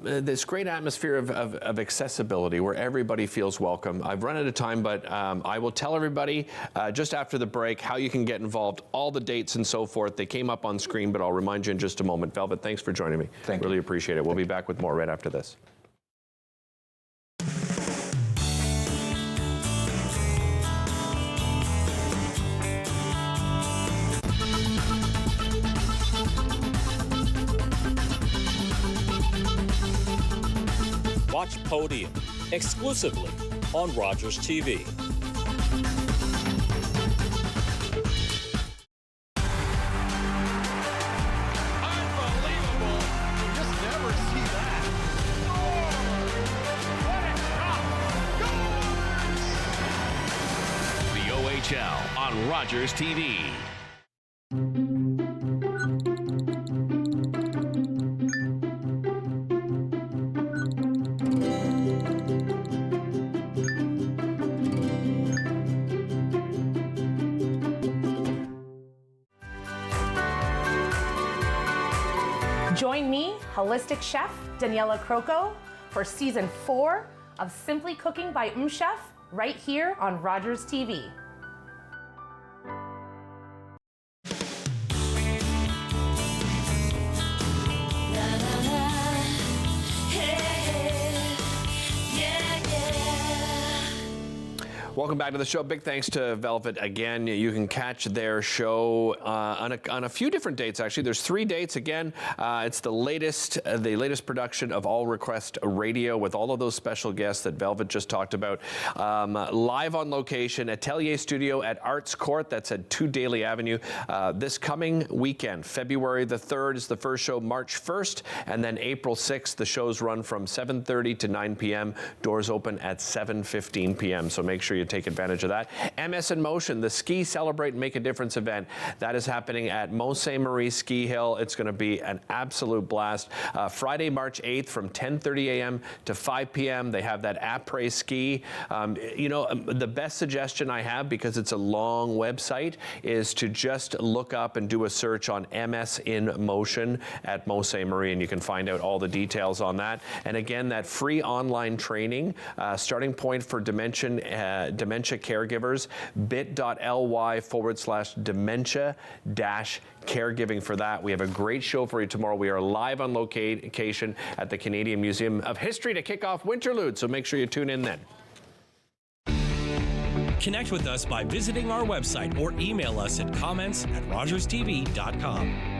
S1: this great atmosphere of accessibility where everybody feels welcome. I've run out of time, but I will tell everybody just after the break how you can get involved, all the dates and so forth. They came up on screen, but I'll remind you in just a moment. Velvet, thanks for joining me.
S2: Thank you.
S1: Really appreciate it. We'll be back with more right after this.
S4: Watch Podium exclusively on Rogers TV.
S5: Unbelievable. You just never see that. What a shot.
S4: The OHL on Rogers TV.
S14: Join me, holistic chef Daniela Croco, for season 4 of Simply Cooking by Chef, right here on Rogers TV.
S1: Welcome back to the show. Big thanks to Velvet again. You can catch their show on a few different dates, actually. There's 3 dates. Again, it's the latest production of All Request Radio with all of those special guests that Velvet just talked about. Live on location, Atelier Studio at Arts Court. That's at 2 Daly Avenue. This coming weekend, February the 3rd is the first show, March 1st, and then April 6th, the shows run from 7:30 to 9 p.m. Doors open at 7:15 p.m. So make sure you take advantage of that. MS in Motion, the Ski, Celebrate, and Make a Difference event. That is happening at Mont Saint Marie Ski Hill. It's going to be an absolute blast. Friday, March 8th from 10:30 a.m. to 5 p.m. They have that après ski. The best suggestion I have, because it's a long website, is to just look up and do a search on MS in Motion at Mont Saint Marie, and you can find out all the details on that. And again, that free online training, starting point for dementia caregivers, bit.ly/dementia-caregiving for that. We have a great show for you tomorrow. We are live on location at the Canadian Museum of History to kick off Winterlude, so make sure you tune in then.
S4: Connect with us by visiting our website or email us at comments@rogerstv.com.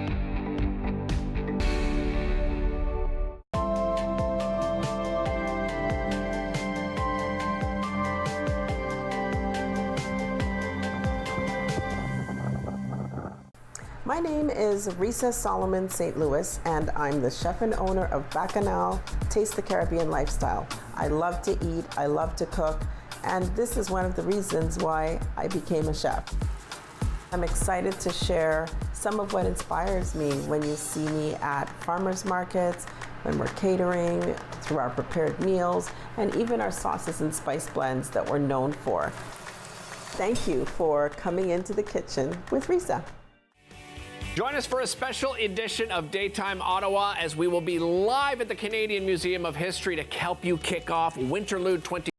S7: My name is Risa Solomon St. Louis, and I'm the chef and owner of Bacchanal Taste the Caribbean Lifestyle. I love to eat, I love to cook, and this is one of the reasons why I became a chef. I'm excited to share some of what inspires me when you see me at farmers markets, when we're catering, through our prepared meals, and even our sauces and spice blends that we're known for. Thank you for coming into the kitchen with Risa.
S1: Join us for a special edition of Daytime Ottawa as we will be live at the Canadian Museum of History to help you kick off Winterlude 20.